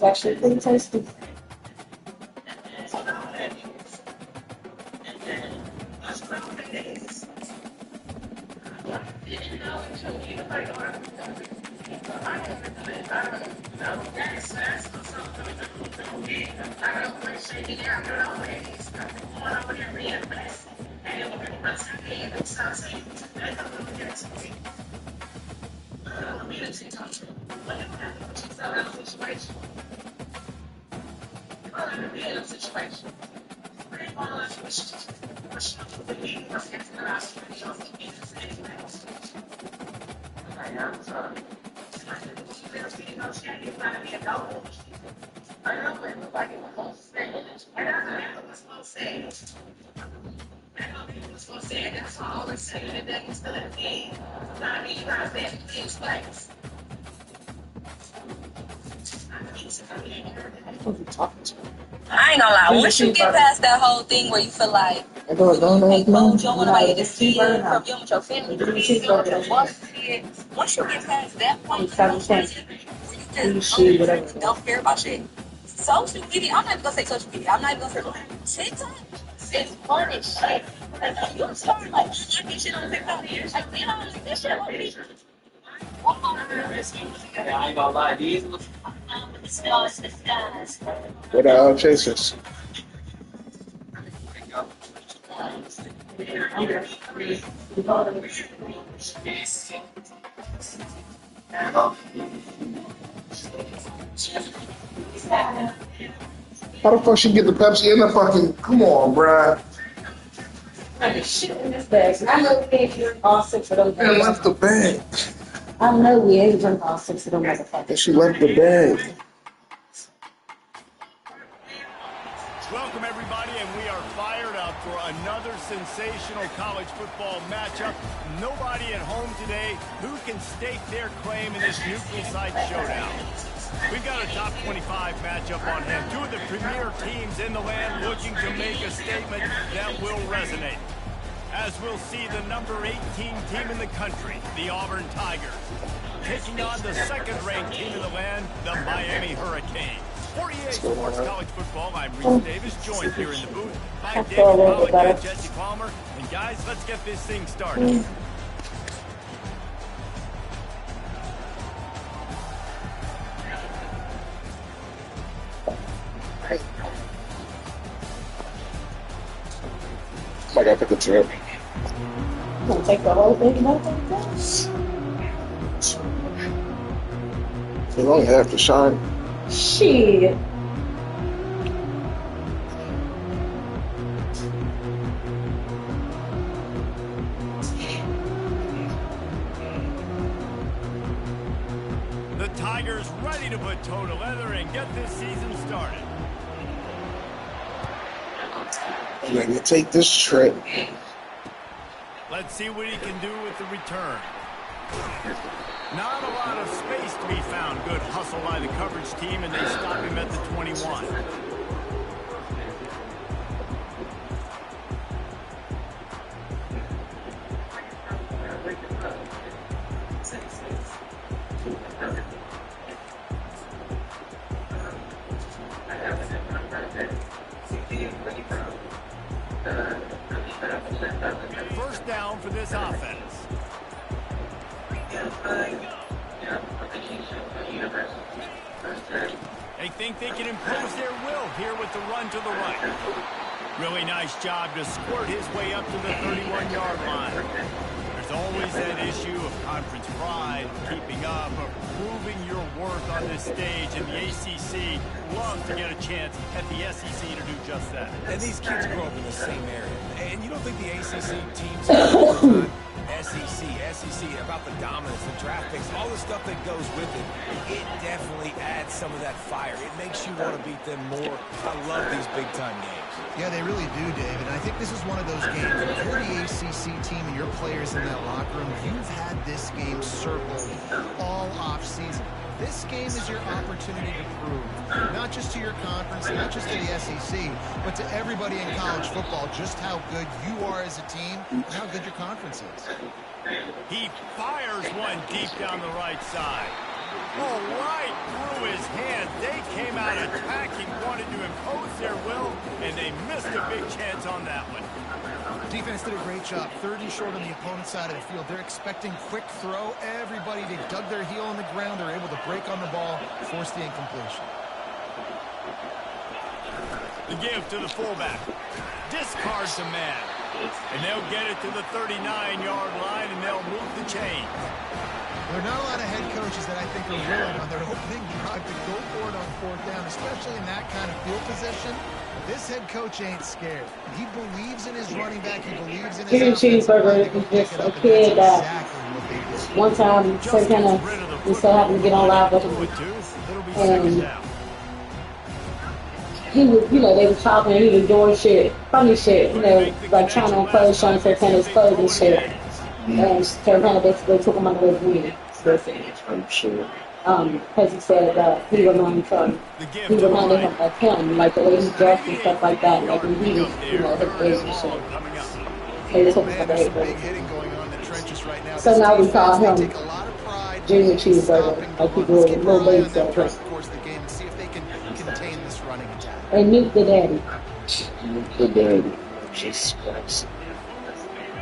was actually pretty tasty. I ain't gonna lie. Once you get past that whole thing where you feel like you don't want nobody to see it from you with your family, your boss kid. Once you get past that point, where you just don't care about shit. Social media, I'm not even gonna say social media. I'm not even gonna say TikTok. It's fun as shit. Like, you start like liking shit on TikTok. Like, you know, like this shit on me. I ain't gonna lie, these. What are chasers? How the fuck she get the Pepsi in the fucking? Come on, bruh. Shit in this bag. I know we ain't drink all 6 of those. And left the bag. I know we ain't drink all 6 of them motherfuckers. And she left the bag. Welcome, everybody, and we are fired up for another sensational college football matchup. Nobody at home today who can stake their claim in this neutral site showdown. We've got a top 25 matchup on hand. Two of the premier teams in the land looking to make a statement that will resonate. As we'll see the number 18 team in the country, the Auburn Tigers, taking on the second-ranked team in the land, the Miami Hurricanes. 48 Sports College Football, I'm Reese Davis, joined here in the booth by David Pollock and Jesse Palmer. And guys, let's get this thing started. I gotta pick the trip. I'm gonna take the whole thing and You only have to shine. shit. The Tigers ready to put toe to leather and get this season started. I'm gonna take this trip. Let's see what he can do with the return. Not a lot of space to be found. Good hustle by the coverage team, and they stop him at the 21. First down for this offense. They think they can impose their will here with the run to the right. Really nice job to squirt his way up to the 31-yard line. There's always that issue of conference pride, keeping up, of proving your worth on this stage, and the ACC loves to get a chance at the SEC to do just that. And these kids grow up in the same area. And you don't think the ACC teams all the time? SEC, about the dominance, the draft picks, all the stuff that goes with it, it definitely adds some of that fire. It makes you want to beat them more. I love these big-time games. Yeah, they really do, David. And I think this is one of those games. If you're the ACC team and your players in that locker room, you've had this game circled all offseason. This game is your opportunity to prove, not just to your conference, not just to the SEC, but to everybody in college football, just how good you are as a team and how good your conference is. He fires one deep down the right side. Oh, right through his hands. They came out attacking, wanted to impose their will, and they missed a big chance on that one. Defense did a great job. 30 short on the opponent's side of the field. They're expecting quick throw. Everybody, they dug their heel on the ground. They're able to break on the ball, force the incompletion. The give to the fullback. Discards a man. And they'll get it to the 39-yard line, and they'll move the chain. There are not a lot of head coaches that I think are willing on their opening drive to go for it on fourth down, especially in that kind of field position. This head coach ain't scared. He believes in his running back. He believes in his Chicken cheeseburger is just a kid that one time Santana, we so happened to get on live with him. And he was, you know, they were talking and he was doing shit, funny shit, you know, like trying on clothes, showing Santana's clothes and shit. And Santana basically took him under his wing. Because he said he reminded him of him, like the way he dressed and stuff like that, like when he was, you know, his age and shit. They took him under his wing. So now we call him Junior Cheeseburger, like he grew a little baby stuff. And Nuke the daddy. Nuke the daddy. Jesus Christ.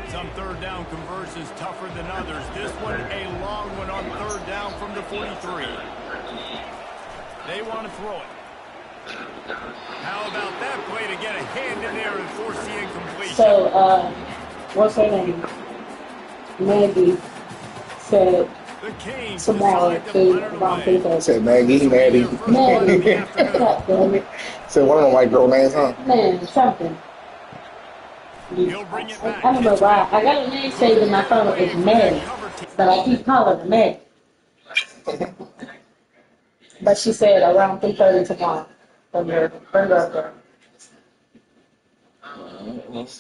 Some third down conversions tougher than others. This one a long one on third down from the 43. They want to throw it. How about that play to get a hand in there and force the incompletion? So, what's her name? Maggie said tomorrow to around 3:30. Said Maggie. Maggie. Said one of them white girl names, huh? Man, something. I don't know why. I got a name saved in my phone. It's Meg, but I keep calling her Meg. But she said around 3:30 tomorrow. Bring her up there.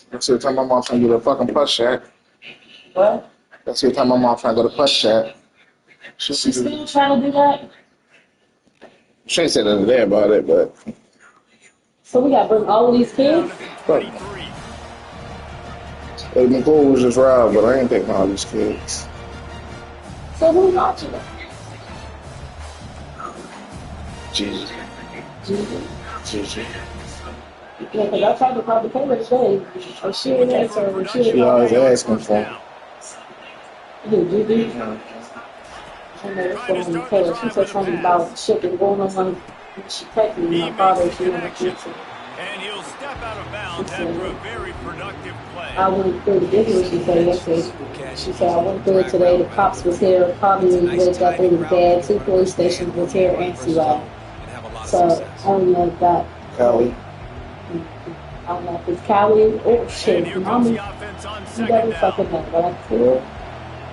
That's the time my mom trying to do the fucking push shack. What? That's the time my mom trying to go to push shack. She's still trying to do that? She ain't said nothing there about it, but. So we got to bring all of these kids? Fuck. Hey, McCool was just robbed, but I ain't taking all these kids. So who's watching it? Jesus. Yeah, because I tried to call the paper today. Or she ain't answering. She always asking for him. Gigi? I don't know what's going on with Taylor. She said something about shit that going on when she texted me. My father, she wanted to answer. And he'll step out of bounds after a very productive play. I went through the video, she said yesterday. She said, I went through it today. The cops was here. Probably was up in the dad. 2 police stations was here and CY. So, I don't know if that. Cali. I don't know if it's Cali or shit. Mommy, you better fucking know. But I feel,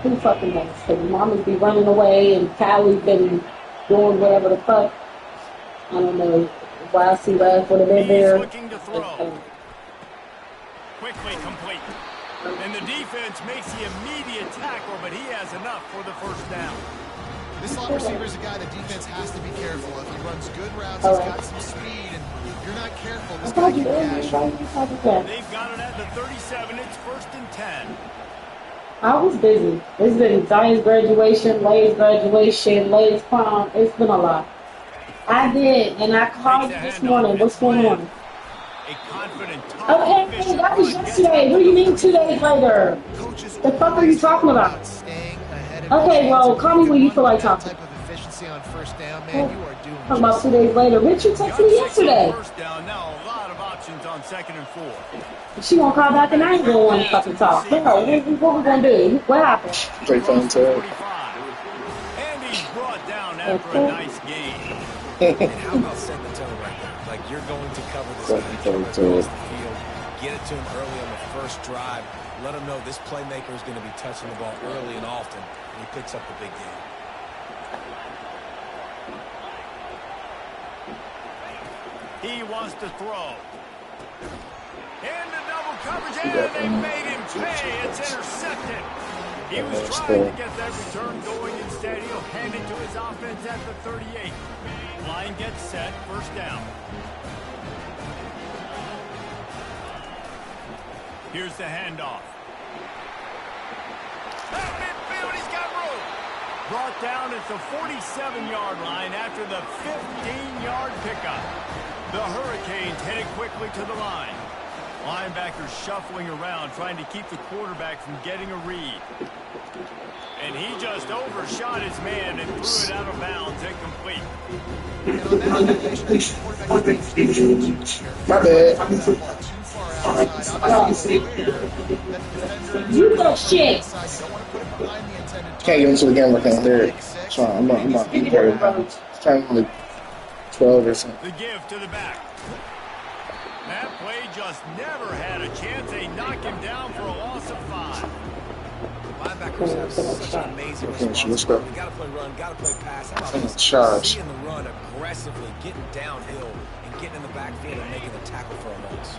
who fucking knows? Because Mommy be running away and Cali been doing whatever the fuck. I don't know why CY would have been there. Looking to throw. Quickly complete. And the defense makes the immediate tackle, but he has enough for the first down. This slot receiver is a guy the defense has to be careful of. He runs good routes, he's got some speed, and if you're not careful, this guy can cash. They've got it at the 37. It's 1st and 10. I was busy. It's been Zion's graduation, Lay's graduation, Lay's prom. It's been a lot. I did, and I called you this morning. What's going on? Okay, hey, that was yesterday. What do you mean 2 days later? The fuck are you talking about? Okay, well, call me when you feel like talking. Talking about 2 days later. Richard texted me yesterday. She won't call back and I ain't gonna want to fucking talk. No, what we gonna do? What happened? Straight phone tag. And he's brought down after a nice game. And how about setting the tone right there? Like, you're going to cover this guy across the field. Get it to him early on the first drive. Let him know this playmaker is going to be touching the ball early and often, and he picks up the big game. He wants to throw. Into double coverage, and they made him pay. It's intercepted. He was trying to get that return going. Instead, he'll hand it to his offense at the 38. Line gets set, first down. Here's the handoff. Out midfield, he's got room. Brought down at the 47-yard line after the 15-yard pickup. The Hurricanes headed quickly to the line. Linebackers shuffling around, trying to keep the quarterback from getting a read. And he just overshot his man and threw it out of bounds, incomplete. My bad. You go shit. Can't get into the game. I can't hear it. So I'm not trying to like 12 or something. The give to the back. That play just never had a chance. They knock him down for a loss of 5. Linebackers have such an amazing response. You gotta play run, gotta play pass. How about this? Seeing the run aggressively, getting downhill, and getting in the backfield and making a tackle for a loss.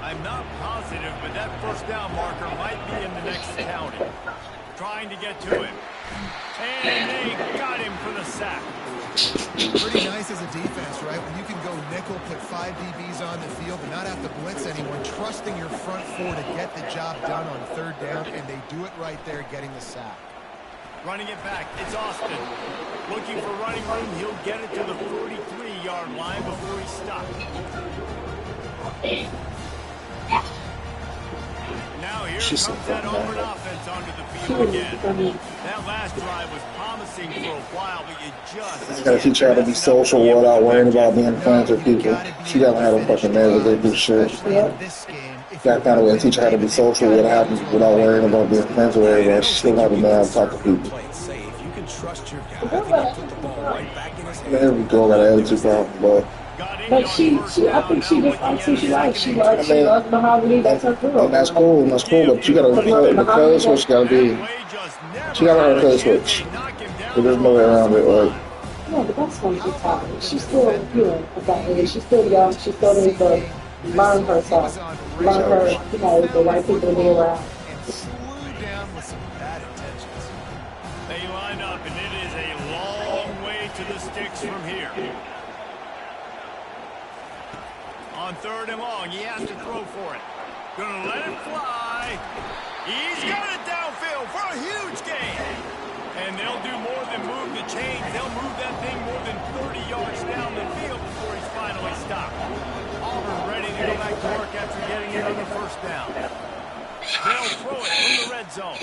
I'm not positive, but that first down marker might be in the next county. Trying to get to him. And they got him for the sack. Pretty nice as a defense, right? When you can go nickel, put 5 DBs on the field, and not have to blitz anyone, trusting your front four to get the job done on third down, and they do it right there, getting the sack. Running it back, it's Austin. Looking for running room, he'll get it to the 43-yard line before he stops. Now here comes that Auburn offense onto the field again. That last drive was promising for a while, but you just Gotta teach her how to be social without worrying about being friends with people. She gotta have a fucking neighborhood do shit. That kind of way, teach her how to be social without worrying about being friends with everybody. She still have to know how to talk to people. There we go, got an attitude problem, but. But I think she just likes who she likes. She loves Mahogany. That's her girl. And that's cool, but you gotta, the code switch gotta be, she gotta learn the code switch. But there's no way around it, like. No, but that's when she's talking. She's still, at that age. She's still young. She still needs to learn herself. Learn her, the right people to be around. They line up, and it is a long way to the sticks from here. On third and long, he has to throw for it. Gonna let it fly. He's got it downfield for a huge gain. And they'll do more than move the chains. They'll move that thing more than 30 yards down the field before he's finally stopped. Auburn ready to go back to work after getting it on the first down. They'll throw it from the red zone.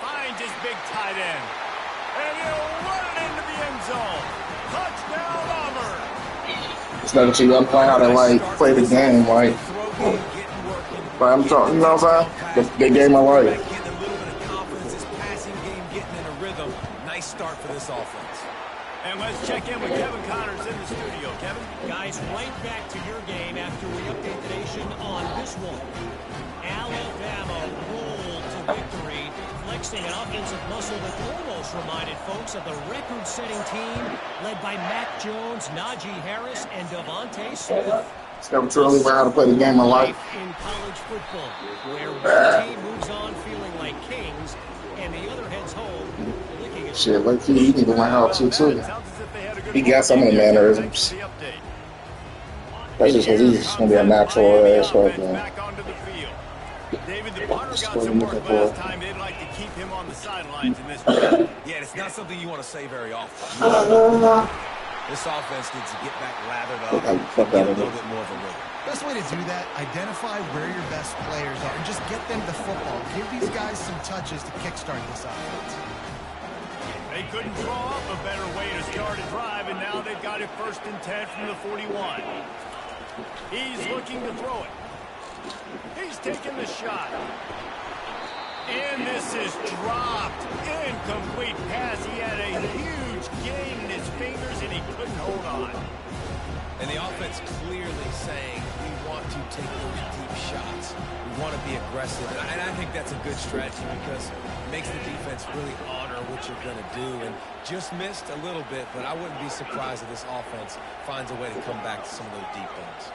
Finds his big tight end. And he'll run it into the end zone. Touchdown, Auburn. It's not until you play how to play the game, like. But I'm talking, you know what I'm saying? The game of life. Getting a little bit of confidence, this passing game getting in a rhythm. Nice start for this offense. And let's check in with Kevin Connors in the studio. Kevin? Guys, right back to your game after we update the nation on this one. Alabama rolled to victory, flexing an offensive muscle that almost reminded folks of the record-setting team led by Mac Jones, Najee Harris, and Devontae Smith. It's never too early to learn how to play the game of life. In college football, where one team moves on feeling like kings, and the other heads home licking its Shit, like you need to learn how to too. He got some of the mannerisms. That's just because he's gonna be a natural ass right now. David, the punter got some work last time. They'd like to keep him on the sidelines in this game. Yeah, it's not something you want to say very often. This offense needs to get back lathered up and get a little bit more of a rhythm. Best way to do that, identify where your best players are and just get them the football. Give these guys some touches to kickstart this offense. They couldn't draw up a better way to start a drive, and now they've got it 1st and 10 from the 41. He's looking to throw it. He's taking the shot. And this is dropped. Incomplete pass. He had a huge gain in his fingers, and he couldn't hold on. And the offense clearly saying, we want to take those deep shots. We want to be aggressive. And I think that's a good strategy because it makes the defense really honor what you're going to do. And just missed a little bit, but I wouldn't be surprised if this offense finds a way to come back to some of those deep ones.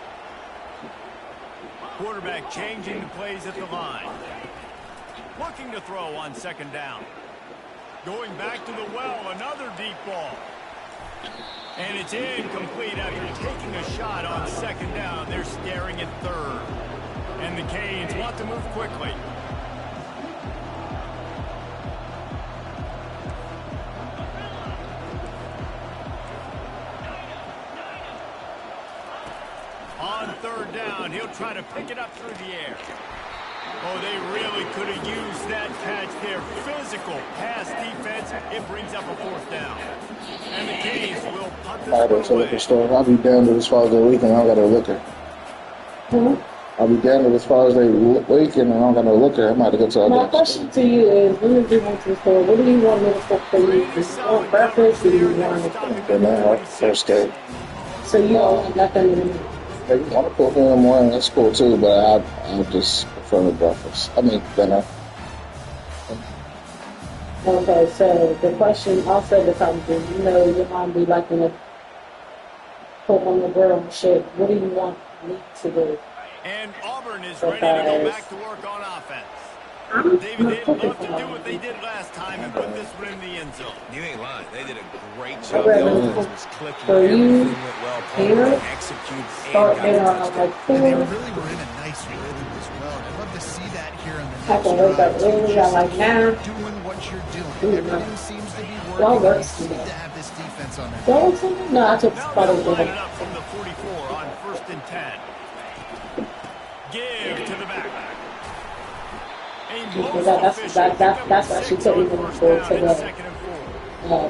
Quarterback changing the plays at the line. Looking to throw on 2nd down. Going back to the well, another deep ball. And it's incomplete after taking a shot on 2nd down. They're staring at 3rd. And the Canes want to move quickly. run. He'll try to pick it up through the air. Oh, they really could have used that catch there. Physical pass defense. It brings up a fourth down. And the Canes will punt this one away. I'll be damned as far as they're leaking. I don't got no liquor. I'll be damned as far as they're leaking and I don't got no liquor. I might have to go to my question to you is, when you went to the store, what do you want me to cook for you? Do you want breakfast or do you want to cook? First day. So you don't want nothing in the morning? If you want to cook in the morning, that's cool too, but I just prefer the breakfast. I mean, dinner. Okay, so the question also becomes, you know, your mom be like in a cook on the grill and shit. What do you want me to do? And Auburn is ready to go back to work on offense. David, they'd love to do what they did last time and put this one in the end zone. You ain't lying. They did a great job. The offense was clicking. Everything went well. Here, start there on like 4. And they really were in a nice rhythm as well. I'd love to see that here on the I can wake up early. I like now. Doing what you're doing. Everything seems to be working. Works Need to have this defense on their feet. No, I took the spot over there. Up from the 44 on 1st and 10. Give to the back. That's why she took me to the floor to the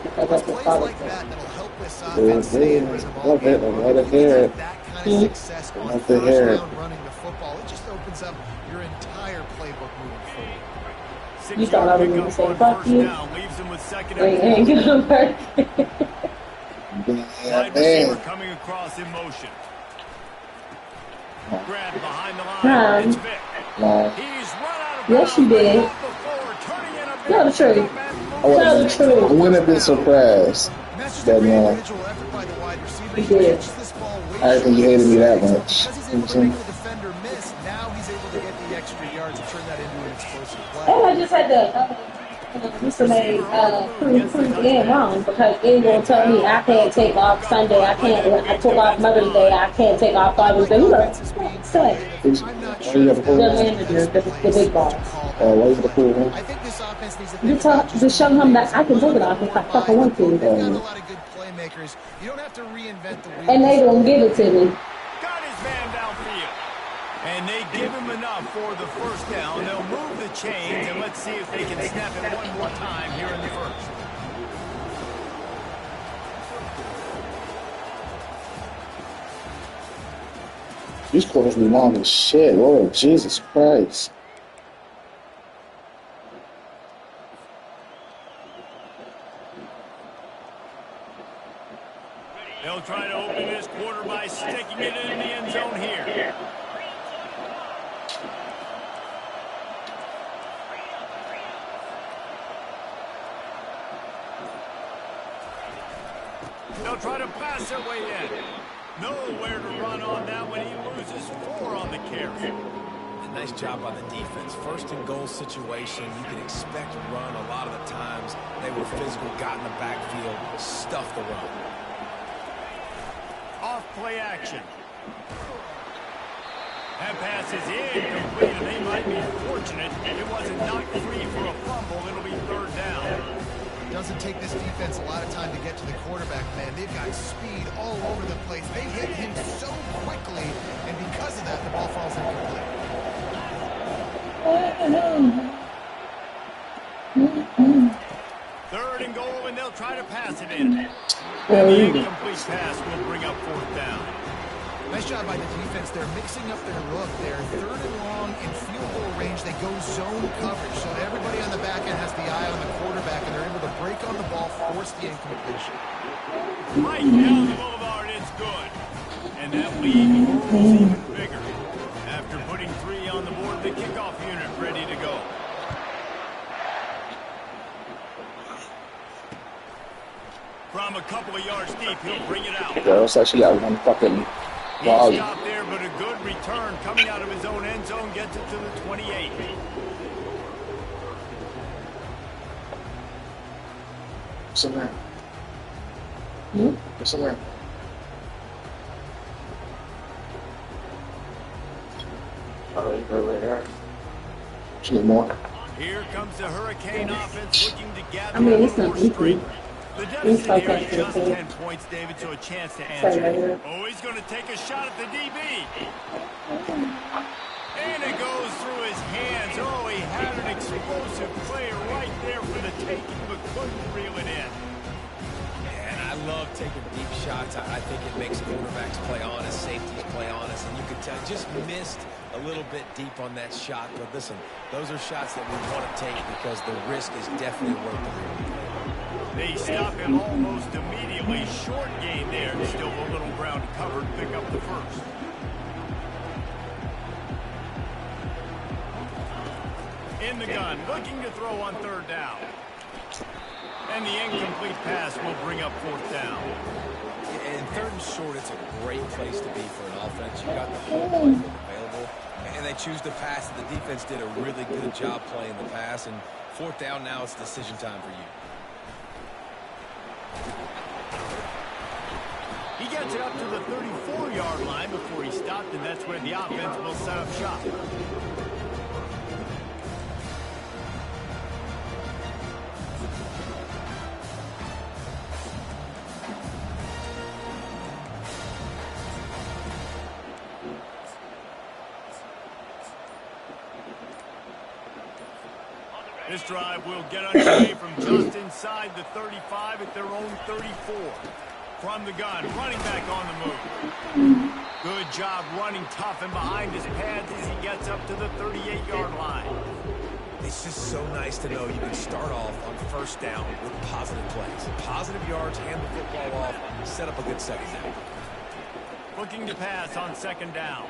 because that's the father. Love it. I love to hear it. Love to hear it. Running the football, it just opens up your entire playbook moving forward. You thought I was going to say fuck you? Ain't gonna work. Wide receiver coming across in motion. Grab behind the line. It's Vic. He's run out of yes, you did. Tell the truth. Tell the truth. I wouldn't have been surprised that you did. I didn't think you hated me that much. And I just had to Mr. May prove Ian wrong because Ian will tell me I can't take off Sunday. I took off Mother's Day. I can't take off Father's Day. He's like, say. The manager, the big boss. Why you have to prove him? To show him that I can take it off if I fucking want to. And they don't give it to me. Got his man downfield. And they give him enough for the first down. They'll move the chains, and let's see if they can snap it one more time here in the first. These quarters be long as shit. Lord Jesus Christ. They'll try to open this quarter by sticking it in the end zone here. They'll try to pass their way in. Nowhere to run on that when he loses 4 on the carry. Nice job by the defense. First and goal situation, you can expect run a lot of the times. They were physical, got in the backfield, stuffed the run. Off play action. That pass is incomplete, and they might be fortunate it wasn't knocked free for a fumble. It'll be 3rd down. It doesn't take this defense a lot of time to get to the quarterback, man. They've got speed all over the place. They hit him so quickly, and because of that, the ball falls incomplete. 3rd and goal, and they'll try to pass it in. And the incomplete pass will bring up 4th down. Nice job by the defense. They're mixing up their look. They're 3rd and long in field goal range. They go zone coverage, so everybody on the back end has the eye on the quarterback, and they're able to break on the ball, force the incompletion. Right down the boulevard, it's good. And that lead grows even bigger. After putting 3 on the board, the kickoff unit ready to go. From a couple of yards deep, he'll bring it out. Yeah, looks like she got one fucking volume. He stopped there, but a good return coming out of his own end zone gets it to the 28. Somewhere. Somewhere. She need more. Here comes the Hurricane offense looking to gather. it's not easy. The deficit here is just 10 points, David, so a chance to answer. Oh, he's going to take a shot at the DB. And it goes through his hands. Oh, he had an explosive player right there for the taking, but couldn't reel it in. And I love taking deep shots. I think it makes quarterbacks play honest, safeties play honest, and you can tell just missed a little bit deep on that shot. But listen, those are shots that we want to take because the risk is definitely worth the risk. They stop him almost immediately. Short gain there. Still a little ground covered. Pick up the first. In the gun, looking to throw on third down. And the incomplete pass will bring up fourth down. And third and short, it's a great place to be for an offense. You got the whole playbook available, and they choose to pass. The defense did a really good job playing the pass, and fourth down now, it's decision time for you. He gets it up to the 34-yard line before he stopped, and that's where the offense will set up shop. This drive will get underway from just inside the 35 at their own 34. From the gun, running back on the move. Good job running tough and behind his pads as he gets up to the 38-yard line. It's just so nice to know you can start off on first down with positive plays. Positive yards, hand the football off, set up a good second down. Looking to pass on second down.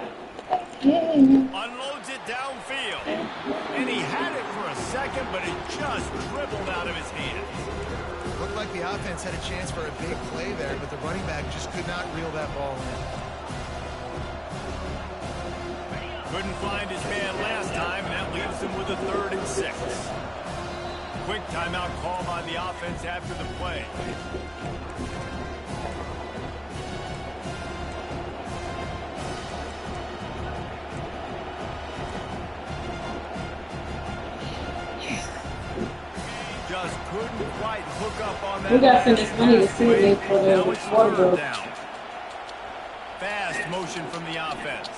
Unloads it downfield. And he had it for a second, but it just dribbled out of his hands. Looked like the offense had a chance for a big play there, but the running back just could not reel that ball in. Couldn't find his man last time, and that leaves him with a 3rd and 6. Quick timeout call by the offense after the play. Just couldn't quite hook up on that. We got to send this money to see for the water bill. Fast motion from the offense.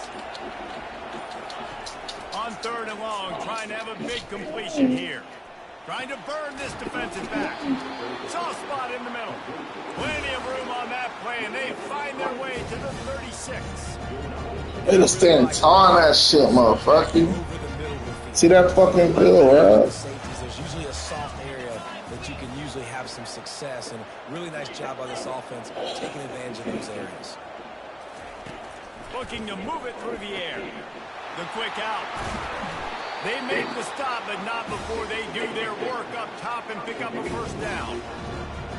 On 3rd and long, trying to have a big completion here. Trying to burn this defensive back. Soft spot in the middle. Plenty of room on that play, and they find their way to the 36. They just stand tall on that shit, motherfucker. See that fucking bill, right? There's usually a soft area that you can usually have some success, and really nice job by this offense taking advantage of those areas. Looking to move it through the air. The quick out. They make the stop, but not before they do their work up top and pick up a first down.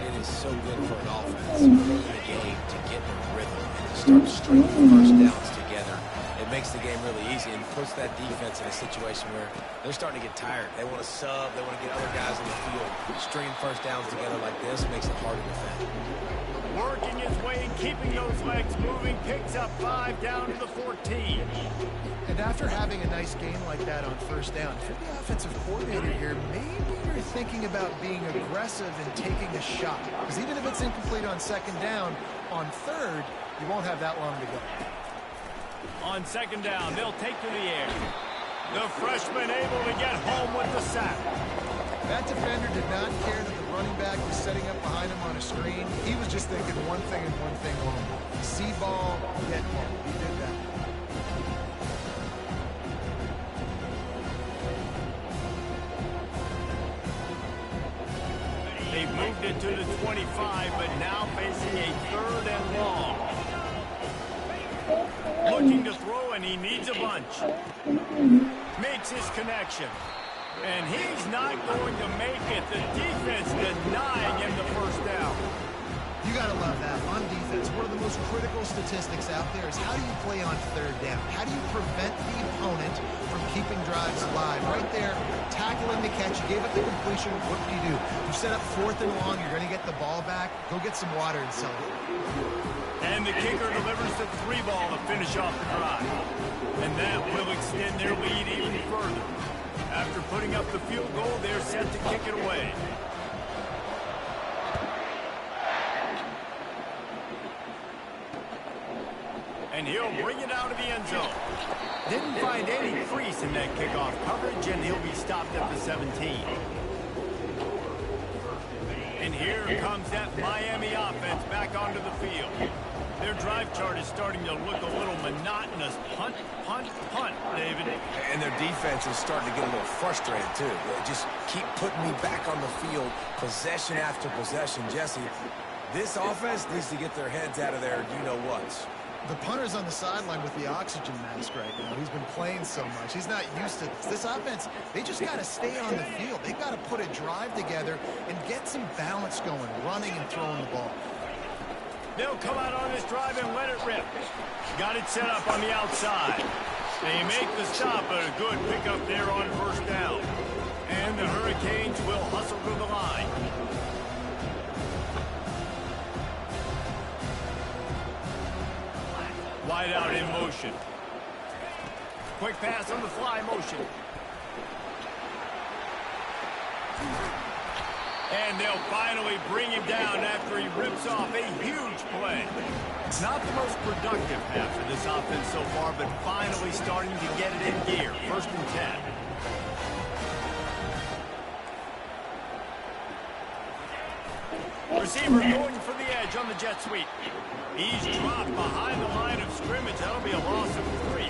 It is so good for an offense early in the game to get in a rhythm and to start stringing first downs together. It makes the game really easy and puts that defense in a situation where they're starting to get tired. They want to sub. They want to get other guys in the field. Stringing first downs together like this makes it hard to defend. Working his way and keeping those legs moving, picks up 5 down to the 14. And after having a nice game like that on first down, if you're the offensive coordinator here, maybe you're thinking about being aggressive and taking a shot. Because even if it's incomplete on second down, on third, you won't have that long to go. On second down, they'll take to the air. The freshman able to get home with the sack. That defender did not care that the running back was setting up behind him on a screen. He was just thinking one thing and one thing only. See ball, get home. He did that. They've moved it to the 25, but now facing a 3rd and long. Looking to throw, and he needs a bunch. Makes his connection. And he's not going to make it. The defense denying him the first down. You got to love that. On defense, one of the most critical statistics out there is how do you play on third down? How do you prevent the opponent from keeping drives alive? Right there, tackling the catch, you gave up the completion, what do? You set up 4th and long, you're going to get the ball back, go get some water and celebrate. And the kicker delivers the 3 ball to finish off the drive. And that will extend their lead even further. After putting up the field goal, they're set to kick it away. he'll bring it out of the end zone. Didn't find any crease in that kickoff coverage, and he'll be stopped at the 17. And here comes that Miami offense back onto the field. Their drive chart is starting to look a little monotonous. Punt, punt, punt, David. And their defense is starting to get a little frustrated, too. They just keep putting me back on the field, possession after possession. Jesse, this offense needs to get their heads out of their you-know-whats. The punter's on the sideline with the oxygen mask right now. He's been playing so much. He's not used to this. This offense, they just got to stay on the field. They've got to put a drive together and get some balance going, running and throwing the ball. They'll come out on this drive and let it rip. Got it set up on the outside. They make the stop, but a good pickup there on first down. And the Hurricanes will hustle to the line. Wide out in motion. Quick pass on the fly motion. And they'll finally bring him down after he rips off a huge play. Not the most productive half of this offense so far, but finally starting to get it in gear. 1st and 10. Receiver going for the edge on the jet sweep. He's dropped behind the line of scrimmage. That'll be a loss of 3.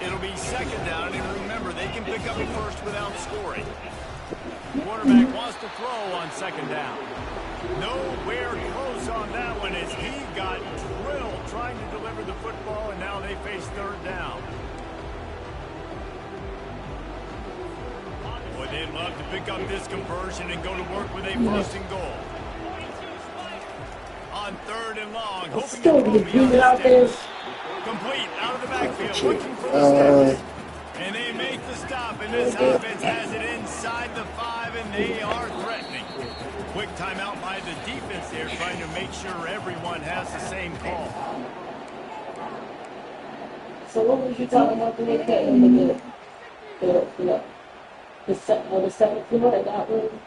It'll be 2nd down, and remember, they can pick up a first without scoring. Quarterback wants to throw on 2nd down. Nowhere close on that one as he got drilled trying to deliver the football, and now they face 3rd down. Boy, they'd love to pick up this conversion and go to work with a 1st and goal. On 3rd and long, hoping to throw beyond the sticks. Complete out of the backfield, looking for the steps. And they make the stop, and this offense has it inside the 5, and they are threatening. Quick timeout by the defense there, trying to make sure everyone has the same call. So what was you talking about the way that in the second floor at that room?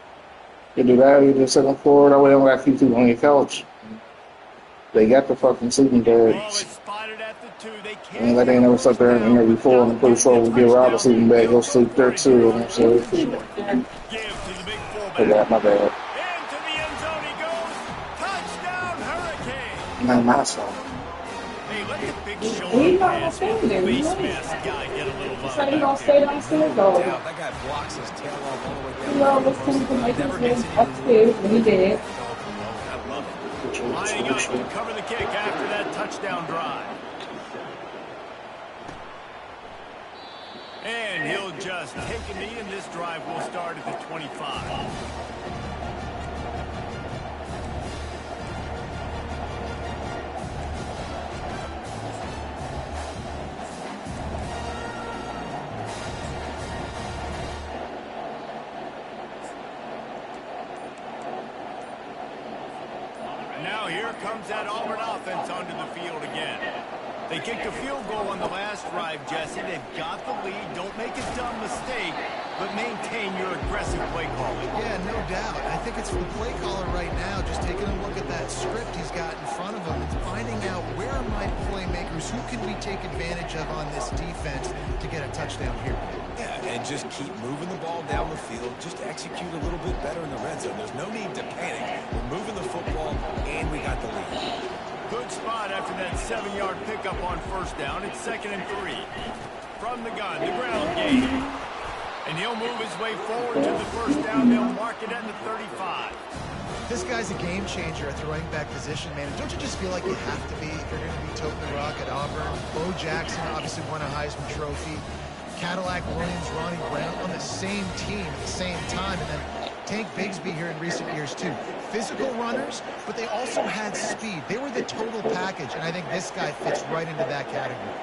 You do that, you do 2nd floor, that way they don't got to keep people on your couch. They got the fucking sleeping bags. And like they never slept there in there before, and I'm pretty sure we'll give Rob a sleeping bag, he'll sleep there too. And so, forgot my bad. Into the end zone he goes. Touchdown, Hurricane. Not my song. Hey, let the big shoulder pass with the face mask guy get a little love. So you don't stay downstairs, though. That guy blocks his tail off all the way down. You always tend to make his way upstairs when he did. I love it. Lining up to cover the kick after that touchdown drive. And he'll just take a knee, and this drive will start at the 25. Now here comes that Auburn offense onto the field again. They kicked a field goal on the last drive, Jesse. They've got the lead. Don't make a dumb mistake, but maintain your aggressive play calling. Yeah, no doubt. I think it's the play caller right now, just taking a look at that script he's got in front of him and finding out where are my playmakers, who can we take advantage of on this defense to get a touchdown here. Yeah, and just keep moving the ball down the field. Just execute a little bit better in the red zone. There's no need to panic. We're moving the football, and we got the lead. Good spot after that 7-yard pickup on 1st down. It's 2nd and 3. From the gun, the ground game. And he'll move his way forward to the 1st down. They'll mark it at the 35. This guy's a game changer at the running back position, man. And don't you just feel like you have to be if you're going to be toting the rock at Auburn? Bo Jackson obviously won a Heisman Trophy. Cadillac Williams, Ronnie Brown on the same team at the same time. And then Tank Bigsby here in recent years, too. Physical runners, but they also had speed. They were the total package, and I think this guy fits right into that category.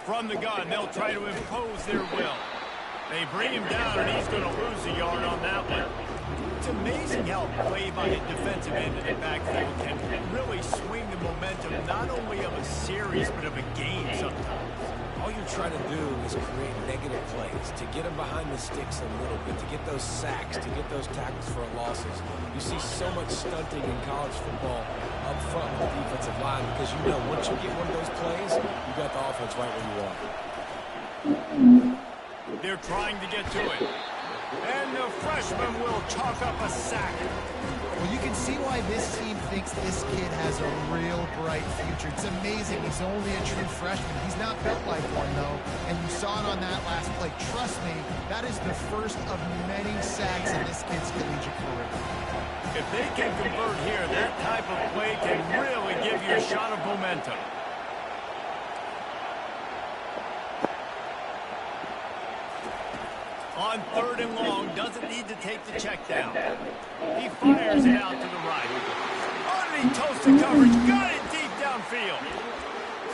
From the gun, they'll try to impose their will. They bring him down, and he's going to lose a yard on that one. It's amazing how play by a defensive end in the backfield can really swing the momentum not only of a series, but of a game sometimes. all you're trying to do is create negative plays, to get them behind the sticks a little bit, to get those sacks, to get those tackles for losses. You see so much stunting in college football up front with the defensive line because you know once you get one of those plays, you got the offense right where you want it. They're trying to get to it. And the freshman will chalk up a sack. Well, you can see why this team thinks this kid has a real bright future. It's amazing. He's only a true freshman. He's not built like one, though. And you saw it on that last play. Trust me, that is the first of many sacks in this kid's collegiate career. If they can convert here, that type of play can really give you a shot of momentum. On 3rd and long, doesn't need to take the check down. He fires it out to the right. Underneath toasted coverage, got it deep downfield.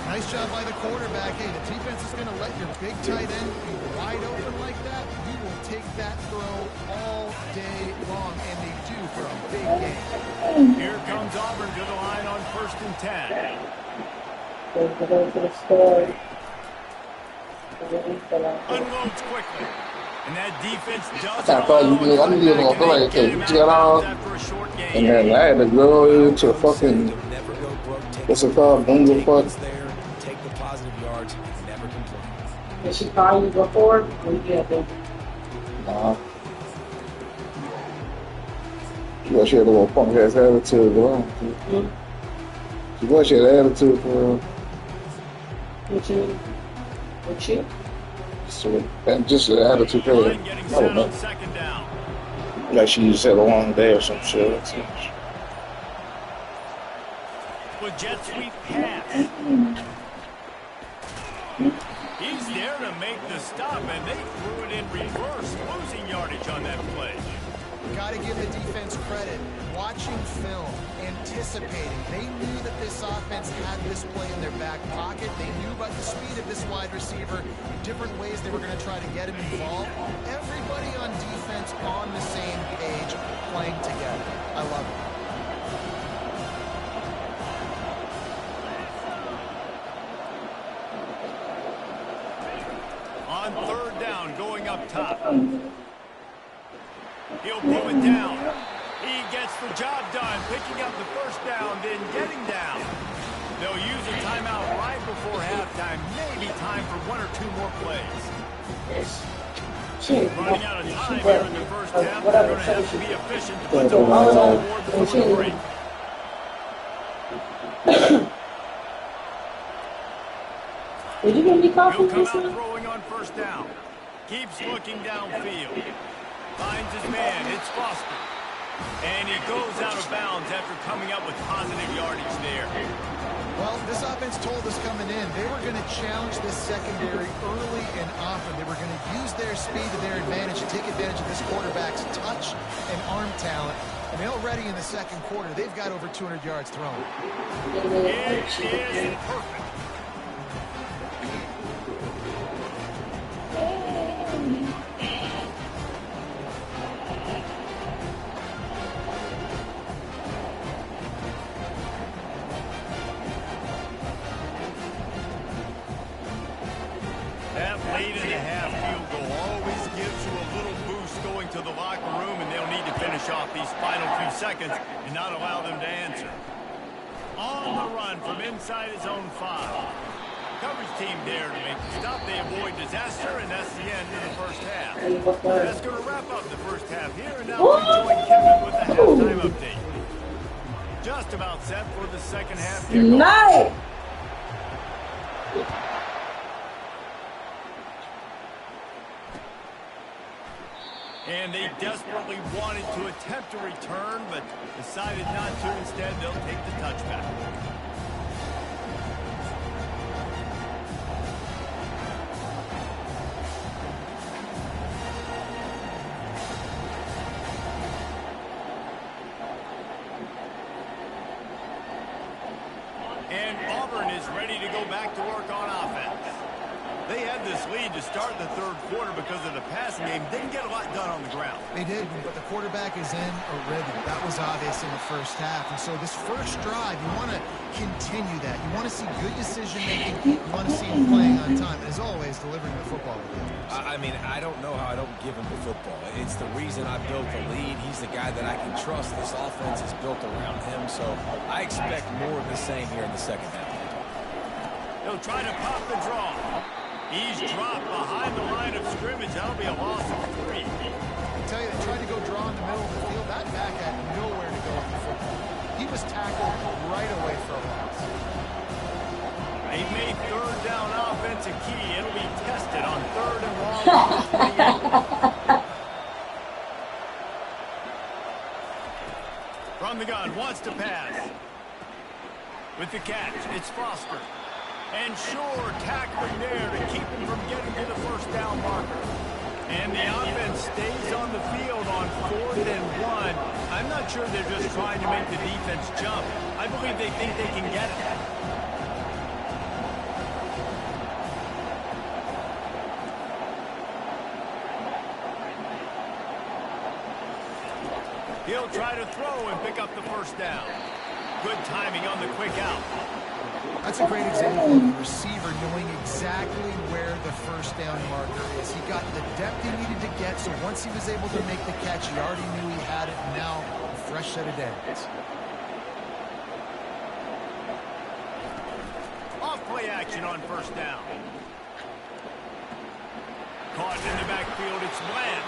Nice job by the quarterback. Hey, the defense is going to let your big tight end be wide open like that. You will take that throw all day long, and they do for a big game. Here comes Auburn to the line on 1st and 10. Unloads quickly. And that defense does and then I had to go to fucking, what's it called, Bungle Fuck. Take the positive yards, never complain. Did she call you before? Or you had to? Nah. Well, she had a little punk ass attitude, bro. She had an attitude for real. What you? And just the attitude for it. I don't know. Like she just had a long day or some shit. With jet sweep pass. He's there to make the stop, and they threw it in reverse, losing yardage on that play. Got to give the defense credit. Watching film, anticipating. They knew that this offense had this play in their back pocket. They knew about the speed of this wide receiver, different ways they were going to try to get him involved. Everybody on defense on the same page, playing together. I love it. On 3rd down, going up top. He'll pull it down. He gets the job done, picking up the 1st down, then getting down. They'll use a timeout right before halftime. Maybe time for 1 or 2 more plays. Running out of time here in the 1st half. They're going to have to be efficient to put the ball on the board before the break. Did you give me coffee? He'll come out throwing on 1st down. Keeps looking downfield. Finds his man. It's Foster. And he goes out of bounds after coming up with positive yardage there. Well, this offense told us coming in, they were going to challenge this secondary early and often. They were going to use their speed to their advantage and take advantage of this quarterback's touch and arm talent. And already in the 2nd quarter, they've got over 200 yards thrown. It is perfect. Late in the half field goal always gives you a little boost going to the locker room, and they'll need to finish off these final few seconds and not allow them to answer. On the run from inside his own 5. Coverage team there to make the stop. They avoid disaster, and that's the end of the 1st half. That's going to wrap up the 1st half here, and now we join Kevin with the halftime update. Just about set for the 2nd half kickoff. Nice. And they desperately wanted to attempt a return, but decided not to. Instead, they'll take the touchback. And Auburn is ready to go back to work on offense. They had this lead to start the third quarter because of the passing game. Didn't get a lot done on the ground. They did, but the quarterback is in a rhythm. That was obvious in the first half. And so this first drive, you want to continue that. You want to see good decision-making. You want to see him playing on time. And as always, delivering the football. I mean, I don't know how I don't give him the football. It's the reason I built the lead. He's the guy that I can trust. This offense is built around him. So I expect more of the same here in the second half. He'll try to pop the draw. He's dropped behind the line of scrimmage. That'll be a loss of 3. I tell you, they tried to go draw in the middle of the field. That back had nowhere to go with the football. He was tackled right away for a loss. They've made third down offense a key. It'll be tested on 3rd and long. From the gun, wants to pass. With the catch, it's Foster. And Shore tackling there to keep him from getting to the first down marker. And the offense stays on the field on 4th and 1. I'm not sure they're just trying to make the defense jump. I believe they think they can get it. He'll try to throw and pick up the first down. Good timing on the quick out. That's a great example of a receiver knowing exactly where the first down marker is. He got the depth he needed to get, so once he was able to make the catch, he already knew he had it, and now a fresh set of downs. Off-play action on first down. Caught in the backfield, it's Bland.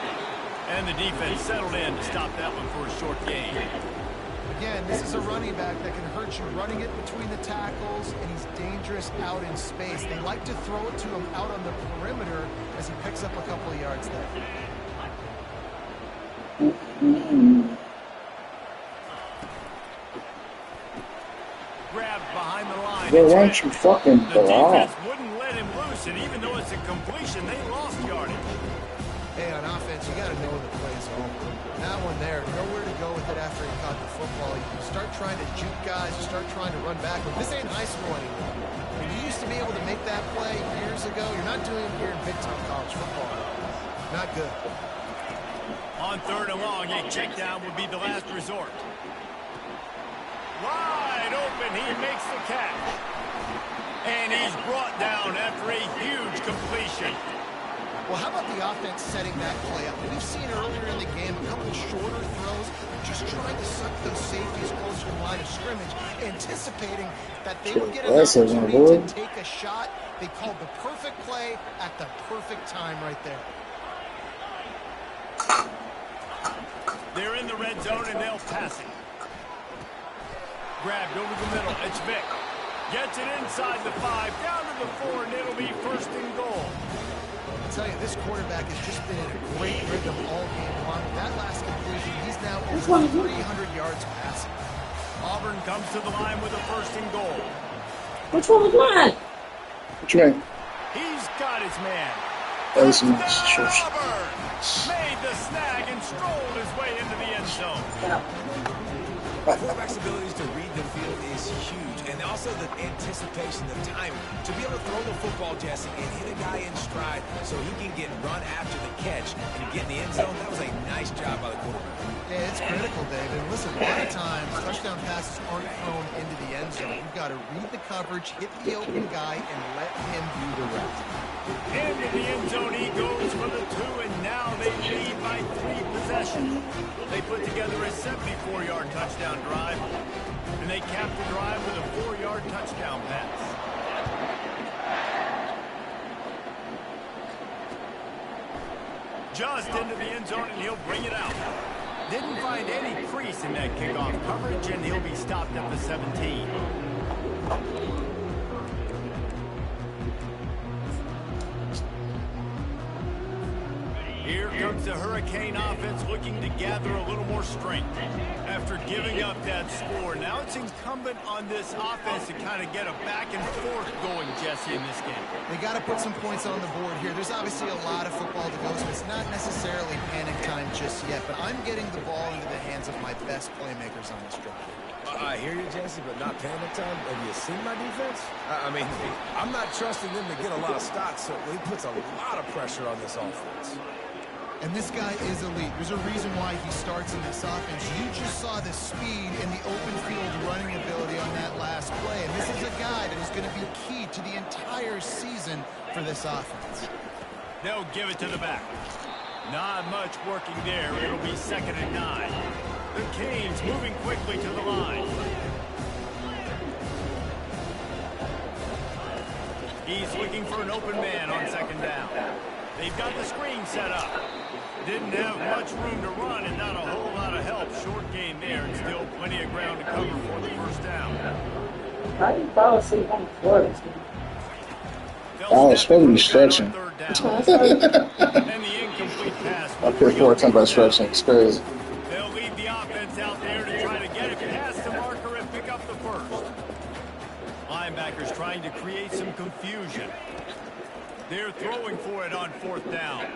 And the defense settled in to stop that one for a short gain. Again, this is a running back that can hurt you running it between the tackles, and he's dangerous out in space. They like to throw it to him out on the perimeter as he picks up a couple of yards there. Grabbed behind the line. Why don't you fucking The defense wouldn't let him loose, and even though it's a completion, they lost yardage. Hey, on offense, you got to know the play's over. That one there, nowhere to go with it after he caught the football. You start trying to juke guys, you start trying to run back. But this ain't high school anymore. I mean, you used to be able to make that play years ago. You're not doing it here in big-time college football. Not good. On 3rd and long, a check down would be the last resort. Wide open, he makes the catch. And he's brought down after a huge completion. Well, how about the offense setting that play up? We've seen earlier in the game a couple shorter throws, just trying to suck those safeties closer to the line of scrimmage, anticipating that they would get an opportunity to take a shot. They called the perfect play at the perfect time right there. They're in the red zone, and they'll pass it. Grabbed over the middle. It's Vick. Gets it inside the 5, down to the 4, and it'll be 1st and goal. I tell you, this quarterback has just been in a great rhythm all game long. With that last completion, he's now over 300 yards passing. Auburn comes to the line with a 1st and goal. Which one was mine? Which way? He's got his man. Auburn made the snag and strolled his way into the end zone. Quarterback's abilities to read the field is huge, and also the anticipation, the timing. To be able to throw the football, Jesse, and hit a guy in stride so he can get run after the catch and get in the end zone, that was a nice job by the quarterback. Yeah, it's critical, David. Listen, a lot of times, touchdown passes aren't thrown into the end zone. You've got to read the coverage, hit the open guy, and let him do the rest. Into the end zone he goes for the 2, and now they lead by 3 possessions. They put together a 74-yard touchdown drive, and they cap the drive with a 4-yard touchdown pass. Just into the end zone, and he'll bring it out. Didn't find any crease in that kickoff coverage, and he'll be stopped at the 17. Here comes the Hurricane offense looking to gather a little more strength. After giving up that score, now it's incumbent on this offense to kind of get a back and forth going, Jesse, in this game. They got to put some points on the board here. There's obviously a lot of football to go, so it's not necessarily panic time just yet, but I'm getting the ball into the hands of my best playmakers on this drive. I hear you, Jesse, but not panic time. Have you seen my defense? I mean, I'm not trusting them to get a lot of stops, so he puts a lot of pressure on this offense. And this guy is elite. There's a reason why he starts in this offense. You just saw the speed and the open field running ability on that last play. And this is a guy that is going to be key to the entire season for this offense. They'll give it to the back. Not much working there. It'll be 2nd and 9. The Canes moving quickly to the line. He's looking for an open man on 2nd down. They've got the screen set up. Didn't have much room to run and not a whole lot of help. Short game there and still plenty of ground to cover for the 1st down. How do you fall asleep on the floor? Oh, it's supposed to be stretching. And the incomplete pass. I feel 4 times by stretching. It's crazy. They'll lead the offense out there to try to get it past the marker and pick up the 1st. Linebackers trying to create some confusion. They're throwing for it on 4th down.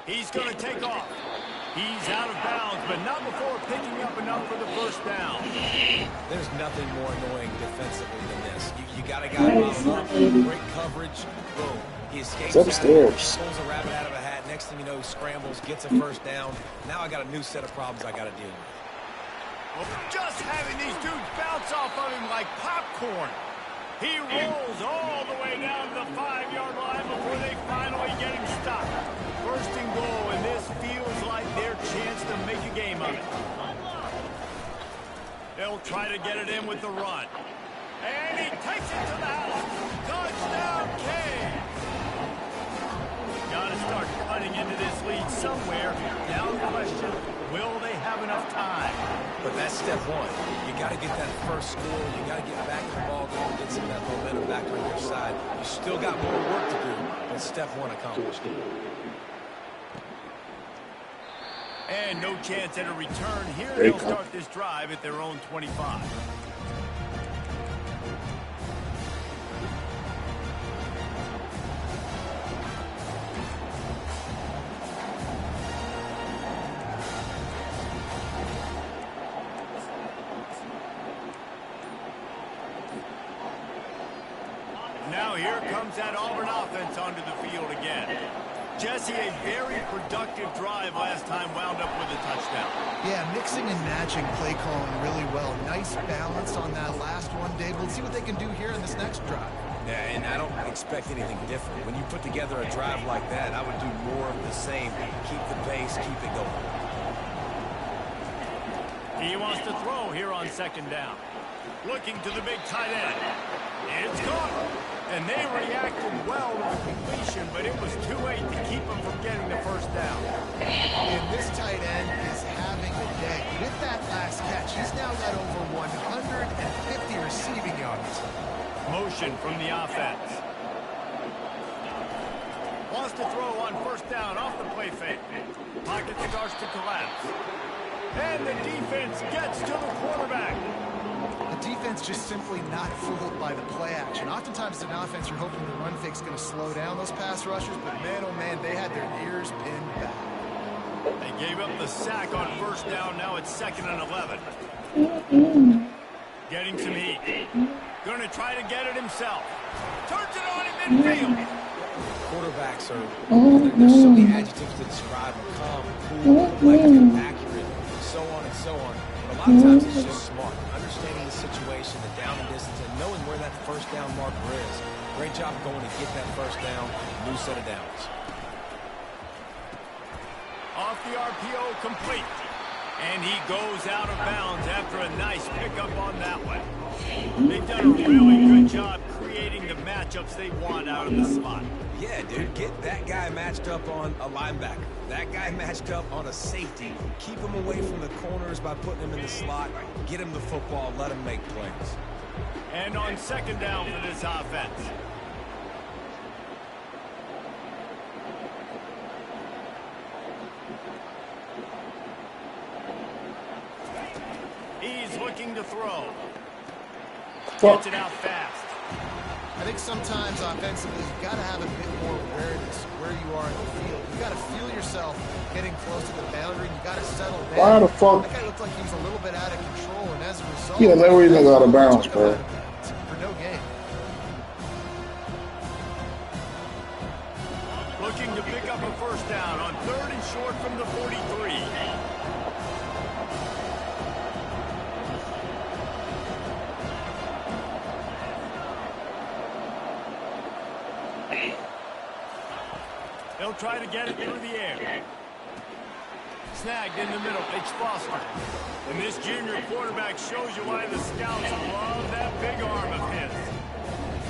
He's going to take off. He's out of bounds, but not before picking up enough for the 1st down. There's nothing more annoying defensively than this. You got a guy up, great coverage, boom. He escapes upstairs. Out, pulls a rabbit out of a hat. Next thing you know, he scrambles, gets a 1st down. Now I got a new set of problems I got to deal with. Well, just having these dudes bounce off of him like popcorn. He rolls all the way down to the 5-yard line before they finally get him stopped. 1st and goal, and this feels like their chance to make a game of it. They'll try to get it in with the run. And he takes it to the house. Touchdown, Canes. Got to start cutting into this lead somewhere. Now the question, will they have enough time? But that's step one. You got to get that 1st score. You got to get back in the ball game, get some of that momentum back on your side. You still got more work to do, but step 1 accomplished. And no chance at a return here. They'll start this drive at their own 25. Now here comes that Auburn offense onto the field again. Jesse, a very productive drive last time, wound up with a touchdown. Yeah, mixing and matching play calling really well. Nice balance on that last one, Dave. Let's see what they can do here in this next drive. Yeah, and I don't expect anything different. When you put together a drive like that, I would do more of the same. Keep the pace, keep it going. He wants to throw here on 2nd down. Looking to the big tight end. It's gone. And they reacted well to the completion, but it was too late to keep them from getting the 1st down. And this tight end is having a day. With that last catch, he's now got over 150 receiving yards. Motion from the offense. Wants to throw on 1st down off the play fake. Pocket starts to collapse. And the defense gets to the quarterback. The defense just simply not fooled by the play action. Oftentimes in offense, you're hoping the run fake's going to slow down those pass rushers, but man, oh man, they had their ears pinned back. They gave up the sack on 1st down. Now it's 2nd and 11. Getting some heat. Going to try to get it himself. Turns it on in midfield. Quarterbacks there's so many adjectives to describe them. Calm, cool, collected, accurate, so on and so on. But a lot of times it's just smart. Understanding the situation, the down and distance, and knowing where that 1st down marker is. Great job going to get that 1st down, new set of downs. Off the RPO, complete. And he goes out of bounds after a nice pickup on that one. They've done a really good job creating the matchups they want out of the slot. Yeah, dude, get that guy matched up on a linebacker. That guy matched up on a safety. Keep him away from the corners by putting him in the slot. Get him the football, let him make plays. And on 2nd down for this offense. He's looking to throw. Gets it out fast. I think sometimes offensively, you've got to have a bit more awareness where you are in the field. You've got to feel yourself getting close to the boundary. You got to settle down. Why the fuck? That guy looked like he was a little bit out of control, and as a result, Yeah, no reason to go out of bounds, bro. For no gain. Looking to pick up a first down on 3rd and short from the 43. They'll try to get it through the air. Snagged in the middle. It's Foster. And this junior quarterback shows you why the scouts love that big arm of his.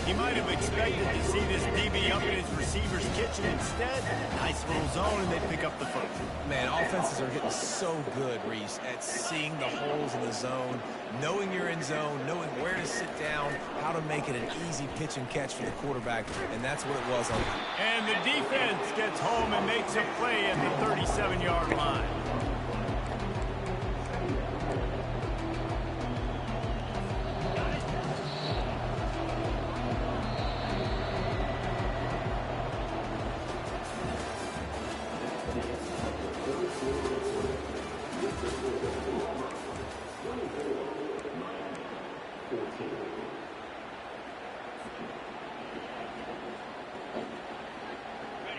He might have expected to see this DB up in his receiver's kitchen. Instead, nice little zone, and they pick up the foot. Man, offenses are getting so good, Reese, at seeing the holes in the zone, knowing you're in zone, knowing where to sit down, how to make it an easy pitch and catch for the quarterback, and that's what it was. And the defense gets home and makes a play at the 37-yard line.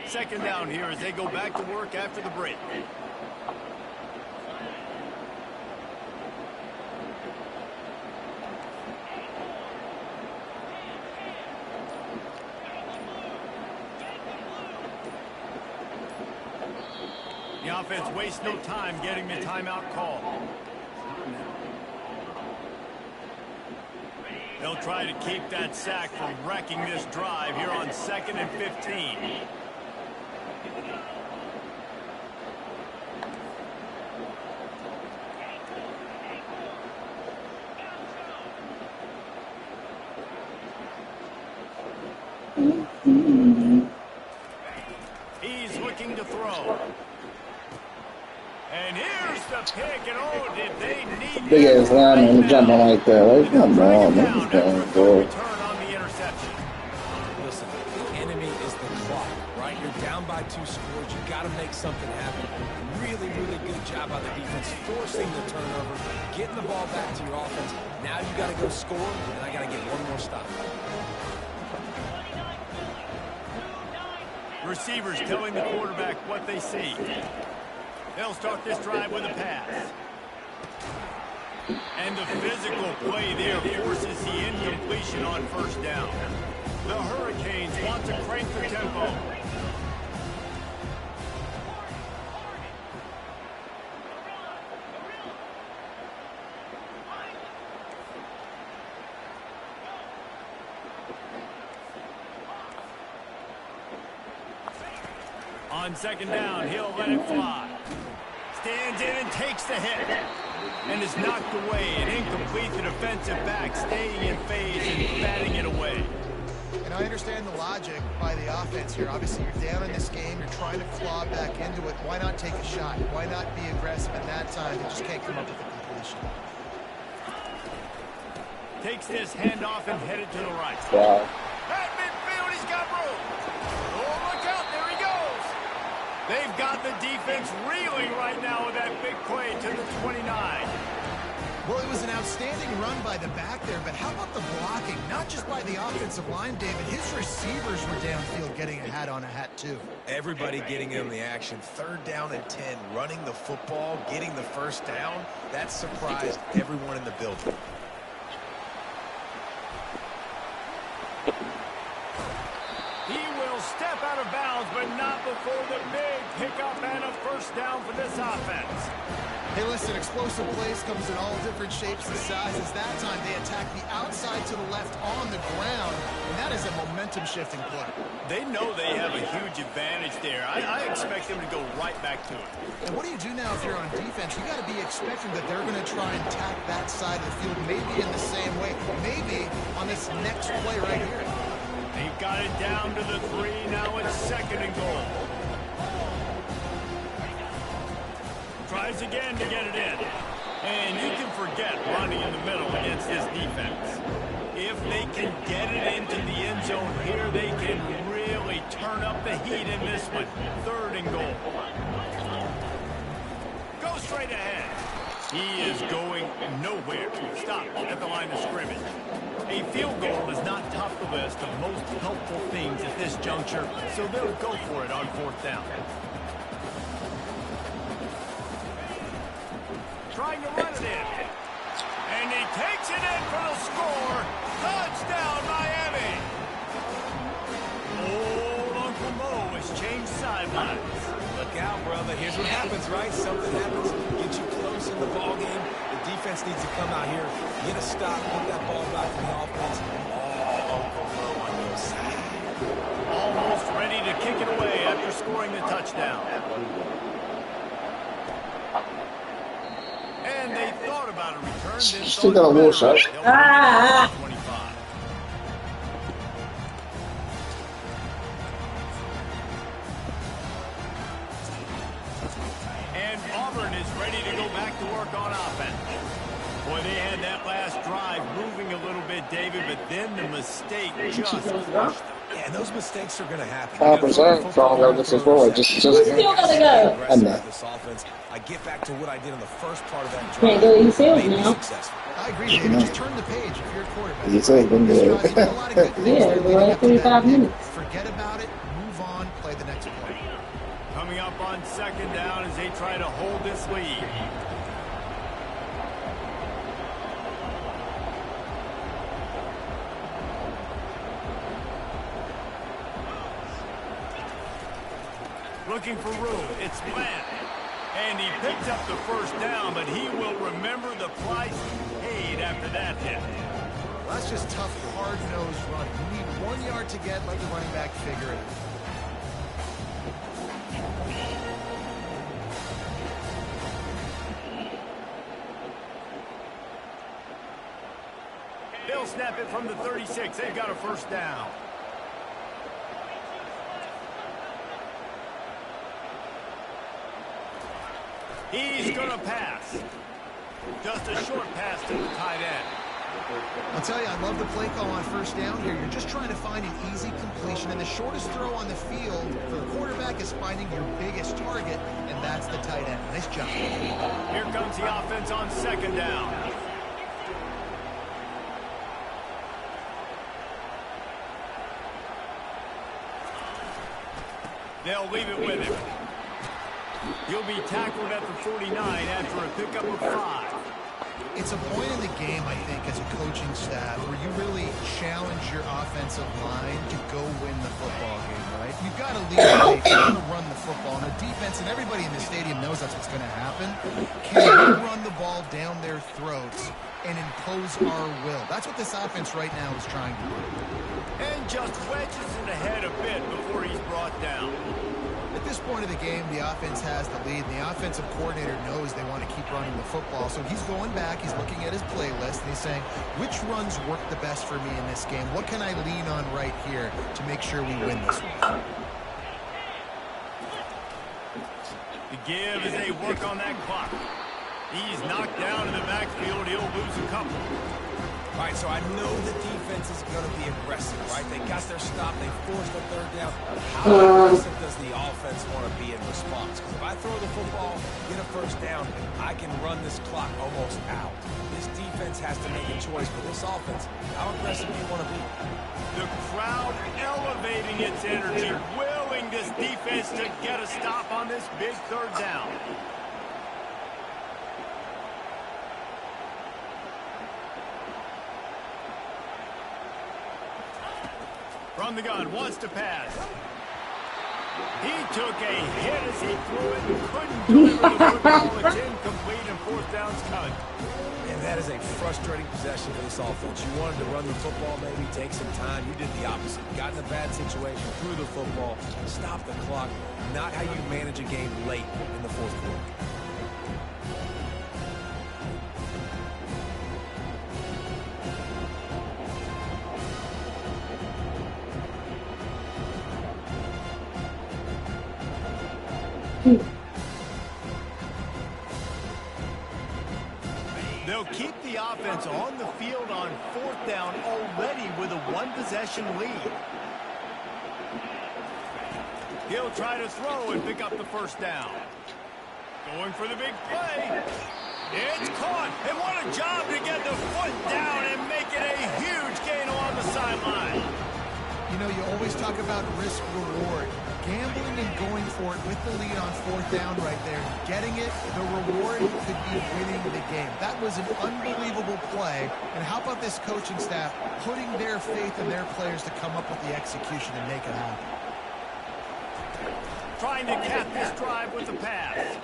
Second down here as they go back to work after the break. The offense wastes no time getting the timeout call. They'll try to keep that sack from wrecking this drive here on 2nd and 15. He's looking to throw. And here's the pick, and oh, did they need Big ass lineman jumping like that. Like, come on, man. return on the interception. Listen, the enemy is the clock, right? You're down by 2 scores. You got to make something happen. Really, really good job by the defense, forcing the turnover, getting the ball back to your offense. Now you got to go score, and I got to get one more stop. Receivers telling the quarterback what they see. They'll start this drive with a pass. And the physical play there forces the incompletion on first down. The Hurricanes want to crank the tempo. On second down, he'll let it fly. Stands in and takes the hit. And is knocked away. An incomplete to defensive back, staying in phase and batting it away. And I understand the logic by the offense here. Obviously, you're down in this game. You're trying to claw back into it. Why not take a shot? Why not be aggressive at that time? You just can't come up with a completion. Takes this handoff and headed to the right. Wow. At midfield, he's got room. Oh, look out. There he goes. They've got the defense reeling right now with that big play to the 29. Well, it was an outstanding run by the back there, but how about the blocking? Not just by the offensive line, David. His receivers were downfield getting a hat on a hat, too. Everybody getting in the action. 3rd down and 10, running the football, getting the first down. That surprised everyone in the building. He will step out of bounds, but not before the big pickup and a first down for this offense. Hey, listen, explosive plays comes in all different shapes and sizes. That time they attack the outside to the left on the ground, and that is a momentum-shifting play. They know they have a huge advantage there. I expect them to go right back to it. And what do you do now if you're on defense? You got to be expecting that they're going to try and attack that side of the field, maybe in the same way, maybe on this next play right here. They've got it down to the 3. Now it's 2nd and goal. Tries again to get it in. And you can forget running in the middle against this defense. If they can get it into the end zone here, they can really turn up the heat in this one. 3rd and goal. straight ahead. He is going nowhere. Stop at the line of scrimmage. A field goal is not top the list of most helpful things at this juncture, so they'll go for it on 4th down. Trying to run it in. And he takes it in for the score. Touchdown, Miami. Old Uncle Mo has changed sidelines. Look out, brother. Here's what happens, right? Something happens, get you close in the ball game. The defense needs to come out here, get a stop, get that ball back from the offense. Oh, Uncle Mo on your side. Almost ready to kick it away after scoring the touchdown. And they thought about a return. Still got a little shot. And Auburn is ready to go back to work on offense. Boy, they had that last drive moving a little bit, David, but then the mistake just crushed them. Yeah, and those mistakes are going to happen. 5%. Probably this as well. Just still gotta go. I'm not. This offense, I get back to what I did in the first part of that drive. Can't go eat sales now. I agree, David. Just turn the page if you're a quarterback. You say it's been good. Yeah, the last 45 minutes. Forget about it, move on, play the next play. Coming up on 2nd down as they try to hold this lead. Looking for room. It's Bland. And he picked up the 1st down, but he will remember the price he paid after that hit. Well, that's just tough, hard-nosed running. You need 1 yard to get, let the running back figure it out. They'll snap it from the 36. They've got a 1st down. He's going to pass. Just a short pass to the tight end. I'll tell you, I love the play call on 1st down here. You're just trying to find an easy completion, and the shortest throw on the field for the quarterback is finding your biggest target, and that's the tight end. Nice job. Here comes the offense on 2nd down. They'll leave it with him. He'll be tackled at the 49 after a pickup of 5. It's a point in the game, I think, as a coaching staff, where you really challenge your offensive line to go win the football game, right? You've got to lead the way. You're going to run the football. And the defense, and everybody in the stadium knows that's what's going to happen. Can we run the ball down their throats and impose our will? That's what this offense right now is trying to do. And just wedges it ahead a bit before he's brought down. At this point of the game, the offense has the lead, and the offensive coordinator knows they want to keep running the football. So he's going back, he's looking at his playlist, and he's saying, which runs work the best for me in this game? What can I lean on right here to make sure we win this one? The give as they work on that clock. He's knocked down in the backfield. He'll lose a couple. All right, so I know the defense is going to be aggressive, right? They got their stop. They forced the 3rd down. How aggressive does the offense want to be in response? Because if I throw the football, get a 1st down, I can run this clock almost out. This defense has to make a choice for this offense. How aggressive do you want to be? The crowd elevating its energy, willing this defense to get a stop on this big 3rd down. From the gun, wants to pass. He took a hit as he threw it and couldn't deliver the football. It's incomplete and 4th down's cut. And that is a frustrating possession for this offense. You wanted to run the football, maybe take some time. You did the opposite. Got in a bad situation, threw the football, stopped the clock. Not how you manage a game late in the 4th quarter. They'll keep the offense on the field on 4th down already with a 1-possession lead. He'll try to throw and pick up the 1st down. Going for the big play. It's caught. And what a job to get the foot down and make it a huge gain along the sideline. You know, you always talk about risk-reward. Gambling and going for it with the lead on 4th down right there. Getting it, the reward could be winning the game. That was an unbelievable play. And how about this coaching staff putting their faith in their players to come up with the execution and make it happen? Trying to cap this drive with the pass.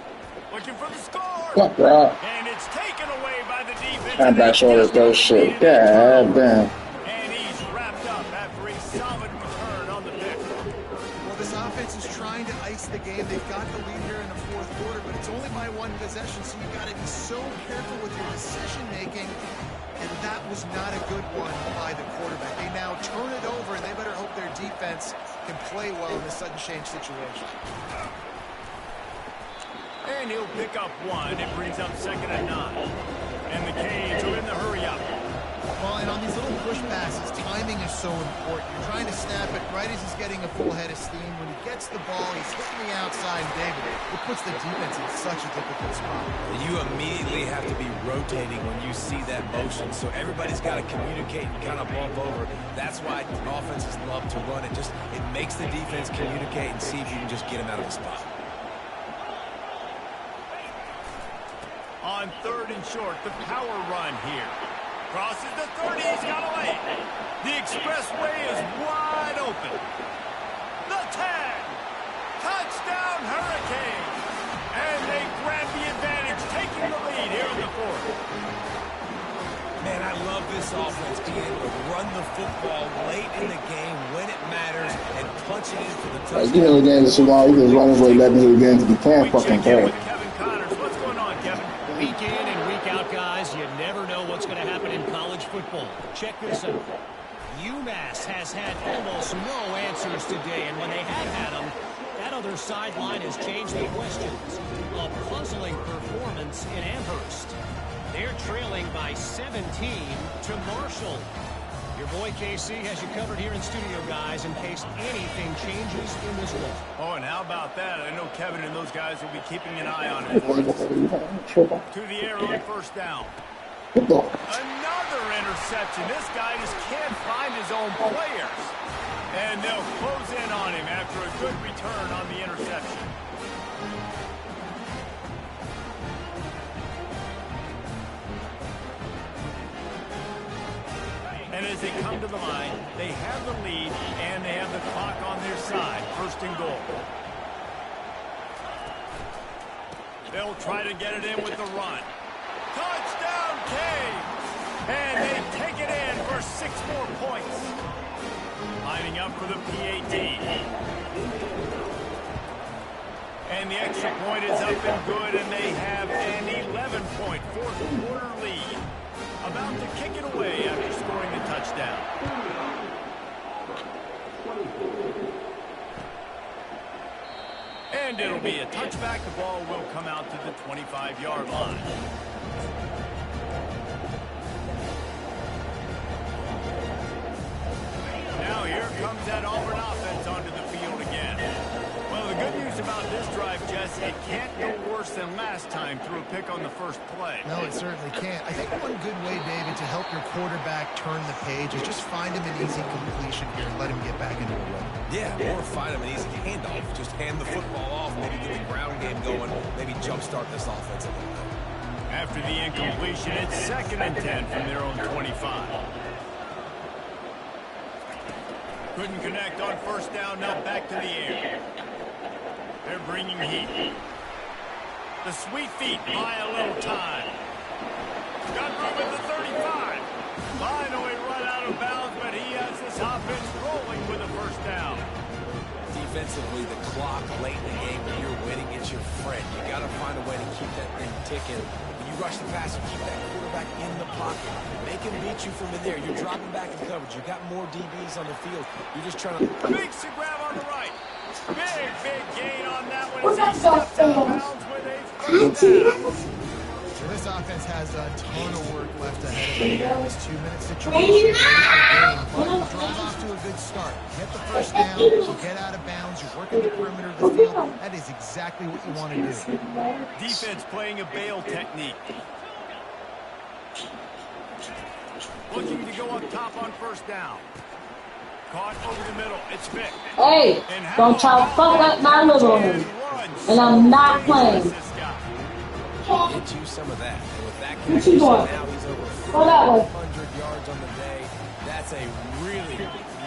Looking for the score. Fuck that. And it's taken away by the defense. And back shoulders go shit. God damn. And he's wrapped up after a solid return on the pick. Well, this offense is trying to ice the game. They've got the lead here in the 4th quarter, but it's only by 1 possession, so you've got to be so careful with your decision-making. And that was not a good one by the quarterback. They now turn it over, and they better hope their defense can play well in this sudden change situation. And he'll pick up 1. It brings up 2nd and 9. And the Canes are in the hurry-up. Well, and on these little push passes, timing is so important. You're trying to snap it right as he's getting a full head of steam. When he gets the ball, he's hitting the outside, David. It puts the defense in such a difficult spot. You immediately have to be rotating when you see that motion, so everybody's got to communicate and kind of bump over. That's why offenses love to run it. It makes the defense communicate and see if you can just get him out of the spot. On 3rd and short, the power run here. Crosses the 30, he's got away. The expressway is wide open. The 10. Touchdown Hurricanes. And they grab the advantage, taking the lead here in the 4th. Man, I love this offense being able to run the football late in the game when it matters and punch it in for the touchdown. You know the game is too long. You can run his way back into the game to be playing fucking play. What's going on, Kevin? Week in and week out, guys, you never know what's going to happen in college football. Check this out. UMass has had almost no answers today, and when they have had them, that other sideline has changed the questions. A puzzling performance in Amherst. They're trailing by 17 to Marshall. Your boy KC has you covered here in studio, guys, in case anything changes in this one. Oh, and how about that? I know Kevin and those guys will be keeping an eye on it. To the air on 1st down. Another interception. This guy just can't find his own players. And they'll close in on him after a good return on the interception. And as they come to the line, they have the lead and they have the clock on their side. 1st and goal. They'll try to get it in with the run. Touchdown, Canes! And they take it in for 6 more points. Lining up for the PAT. And the extra point is up and good, and they have an 11-point 4th quarter lead. About to kick it away after scoring the touchdown. And it'll be a touchback. The ball will come out to the 25-yard line. Now here comes that Auburn offense onto the field again. Well, the good news about this drive, Jess, it can't go worse than last time through a pick on the first play. No, it certainly can't. I think one good way, David, to help your quarterback turn the page is just find him an easy completion here and let him get back into a rhythm. Yeah, or find him an easy handoff. Just hand the football off, maybe get the ground game going, maybe jumpstart this offense a little bit. After the incompletion, it's 2nd and 10 from their own 25. Couldn't connect on 1st down, now back to the air. They're bringing heat. The sweet feet buy a little time. Got room at the 35. Finally run out of bounds, but he has this offense rolling with a 1st down. Defensively, the clock late in the game, when you're winning, it's your friend. You got to find a way to keep that thing ticking. When you rush the pass, you keep that quarterback in the pocket. Make him beat you from in there. You're dropping back in coverage. You got more DBs on the field. You're just trying to... Makes the grab on the right. Big gain on that one as he steps out of bounds with a 1st down. So this offense has a ton of work left ahead of them here in this 2-minute situation. But drive off to a good start. Get the first down, you get out of bounds, you're working the perimeter of the field. That is exactly what you want to do. Defense playing a bail technique. Looking to go up top on first down. Caught over the middle. It's Vick. Hey, don't try to fuck up my little one. And I'm not playing. Get you some of that. And with that What you doing? now he's over Go that way. 400 yards on the day. That's a really,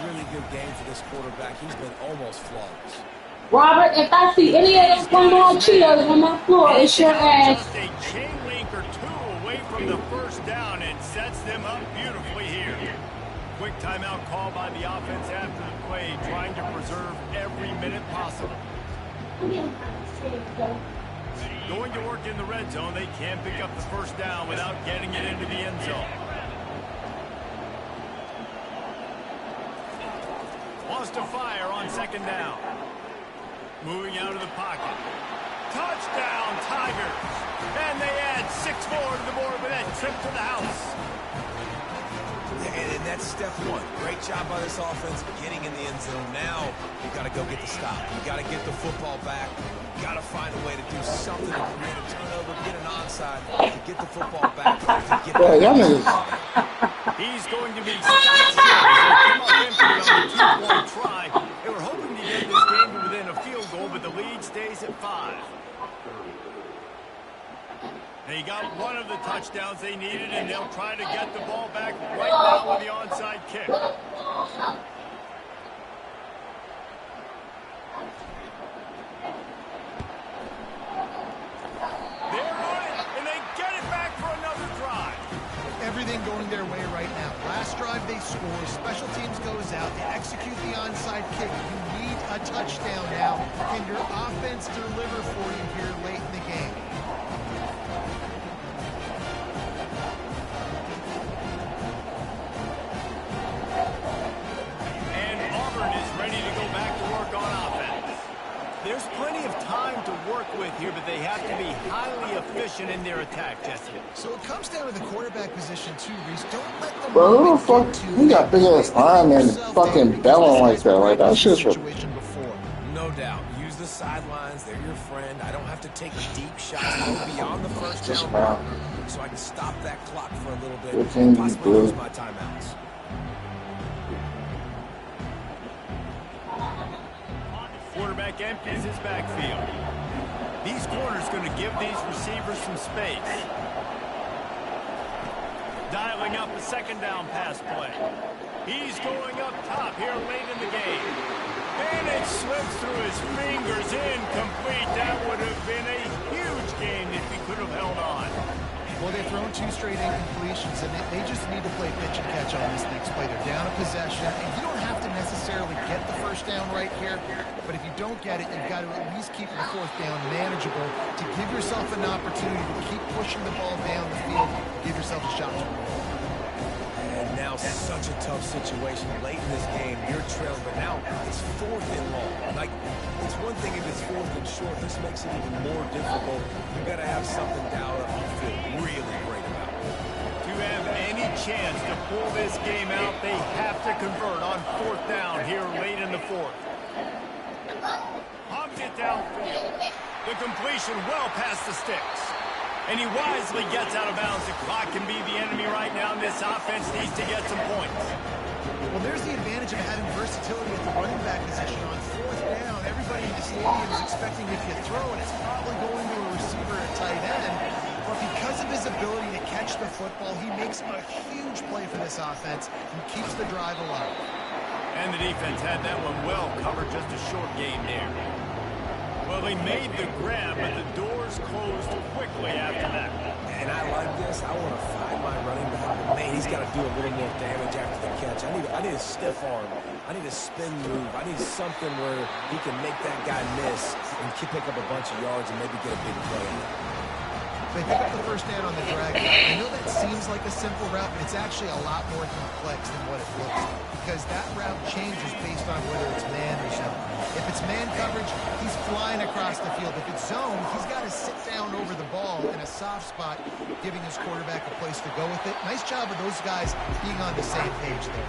really good game for this quarterback. He's been almost flawless. Robert, if I see any of those one-ball cheers on my floor, it's your ass. Just a chain link or two away from the first down and sets them up beautifully here. Quick timeout call by the offense after the play, trying to preserve every minute possible. Going to work in the red zone, they can't pick up the first down without getting it into the end zone. Wants to fire on second down. Moving out of the pocket. Touchdown, Tigers! And they add 6 more to the board with that trip to the house. And that's step one. Great job by this offense getting in the end zone. Now you got to go get the stop. You got to get the football back. You got to find a way to do something to create a turnover, get an onside, to get the football back, to get He's going to be stopped short as they come up empty on the 2-point try. They were hoping to get this game to within a field goal, but the lead stays at 5. They got one of the touchdowns they needed, and they'll try to get the ball back right now with the onside kick. They're on it, and they get it back for another drive. Everything going their way right now. Last drive they score, special teams goes out, they execute the onside kick. You need a touchdown now. Can your offense deliver for you here late in the game? There's plenty of time to work with here, but they have to be highly efficient in their attack, Jesse. So it comes down to the quarterback position too, Reese. Don't let them. Bro, who the fuck? You got big ass arm and fucking belling like that. Like that shit's no doubt. Use the sidelines. They're your friend. I don't have to take deep shots. Go beyond the first down, so I can stop that clock for a little bit. And possibly lose my timeouts. Quarterback empties his backfield. These corners going to give these receivers some space. Dialing up the second down pass play. He's going up top here late in the game. And it slips through his fingers, incomplete. That would have been a huge gain if he could have held on. Well, they've thrown 2 straight incompletions, and they just need to play pitch and catch on this next play. They're down a possession, and you don't have to necessarily get the first down right here, but if you don't get it, you've got to at least keep the fourth down manageable to give yourself an opportunity to keep pushing the ball down the field, give yourself a shot to win. And now such a tough situation late in this game. You're trailing, but now it's 4th and long. Like, it's one thing if it's 4th and short. This makes it even more difficult. You've got to have something down up you feel really great about. To have any chance to pull this game out, they have to convert on 4th down here late in the 4th. Hobbs it downfield. The completion well past the sticks. And he wisely gets out of bounds. The clock can be the enemy right now, and this offense needs to get some points. Well, there's the advantage of having versatility at the running back position. On 4th down, everybody in the stadium is expecting if you throw it, it's probably going to a receiver at tight end. But because of his ability to catch the football, he makes a huge play for this offense and keeps the drive alive. And the defense had that one well covered, just a short game there. Well, he made the grab, but the doors closed quickly after that. And I like this. I want to find my running back. But man, he's got to do a little more damage after the catch. I need a stiff arm. I need a spin move. I need something where he can make that guy miss and pick up a bunch of yards and maybe get a big play. They pick up the first down on the drag. I know that seems like a simple route, but it's actually a lot more complex than what it looks like, because that route changes based on whether it's man or zone. If it's man coverage, he's flying across the field. If it's zone, he's got to sit down over the ball in a soft spot, giving his quarterback a place to go with it. Nice job of those guys being on the same page there.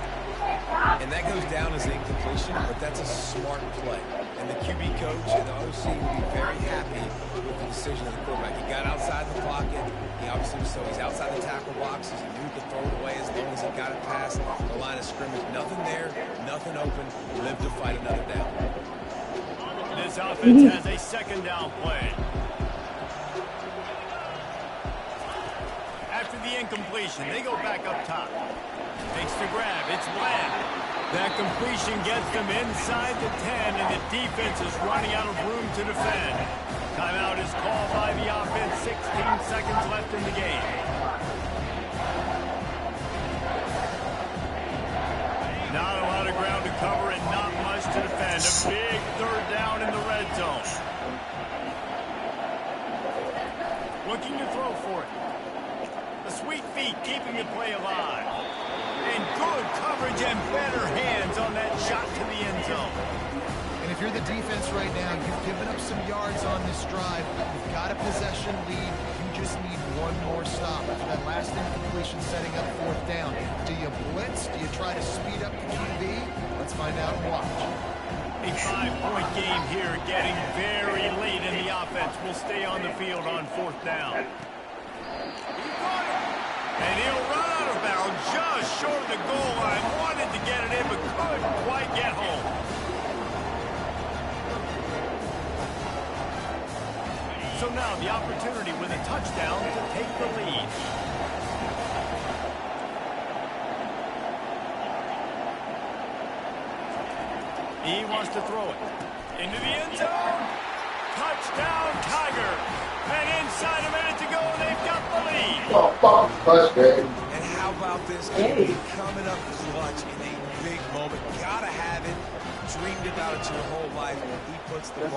And that goes down as an incompletion, but that's a smart play. And the QB coach and the OC will be very happy with the decision of the quarterback. He got outside the pocket. He obviously so he's outside the tackle box. He knew he could throw it away as long as he got it past the line of scrimmage. Nothing there, nothing open. Live to fight another down. This offense has a second down play. After the incompletion, they go back up top. Makes the grab. It's Bland. That completion gets them inside the 10, and the defense is running out of room to defend. Timeout is called by the offense. 16 seconds left in the game. Not a lot of ground to cover and not much to defend. A big third down in the red zone. Looking to throw for it. The sweet feet keeping the play alive. And good coverage and better hands on that shot to the end zone. And if you're the defense right now, you've given up some yards on this drive. You've got a possession lead. You just need one more stop. After that last incompletion setting up fourth down. Do you blitz? Do you try to speed up the QB? Let's find out and watch. A 5-point game here, getting very late in the offense. Will stay on the field on fourth down. And he'll run out of bounds just short of the goal line. Wanted to get it in, but couldn't quite get home. So now the opportunity with a touchdown to take the lead. He wants to throw it. Into the end zone. Touchdown, Tiger. And inside a minute to go, they've got the lead. And how about this game coming up clutch in a big moment? Gotta have it. Dreamed about it your whole life. He puts the ball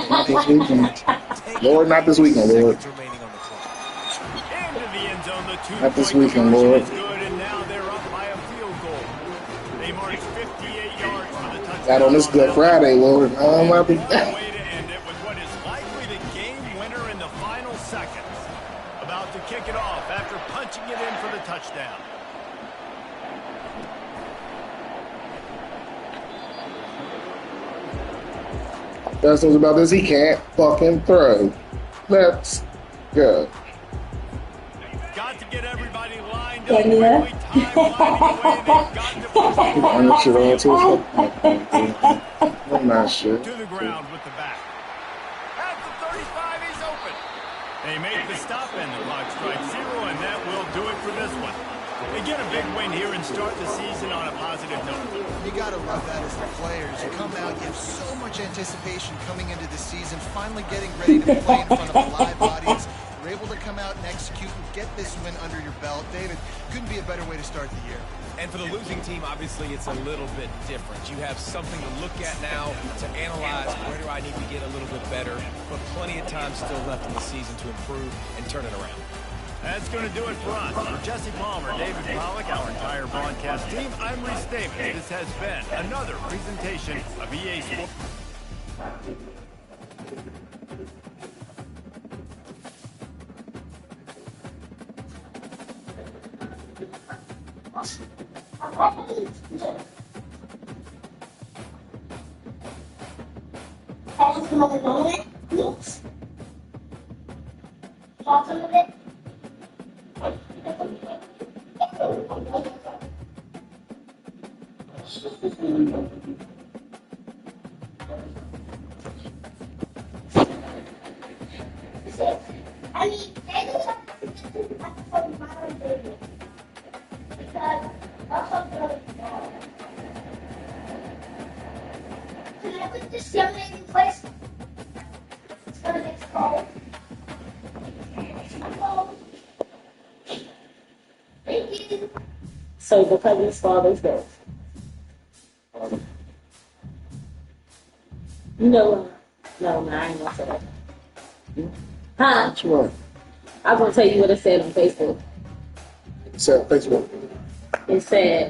Not this weekend. Lord, not this weekend, Lord. Into the end zone, the 2-point Not this weekend, Lord. is good, and now they're up by a field goal. They marched 58 yards for the touchdown. Got on this Good Friday, Lord. Way to end it with what is likely the game winner in the final seconds. About to kick it off after punching it in for the touchdown. Best thing about this, he can't fucking throw. Let's go. Got to get everybody lined up quickly. Time winding away. They've got to push I'm not sure all too. I'm not sure. to the ground with the back. At the 35, he's open. They make the stop, and the clock strikes 0, and that will do it for this one. They get a big win here and start the season on a positive note. You got to love that as the players. You come out, you have so much anticipation coming into the season, finally getting ready to play in front of a live audience. You're able to come out and execute and get this win under your belt. David, couldn't be a better way to start the year. And for the losing team, obviously, it's a little bit different. You have something to look at now to analyze where do I need to get a little bit better, but plenty of time still left in the season to improve and turn it around. That's going to do it for us. For Jesse Palmer, David Pollack, our entire broadcast team, I'm Reese Davis. This has been another presentation of EA Sports. So because his father's dead. You know, no, I ain't gonna say that. Huh? Which one? I'm gonna tell you what it said on Facebook. So Facebook. It said,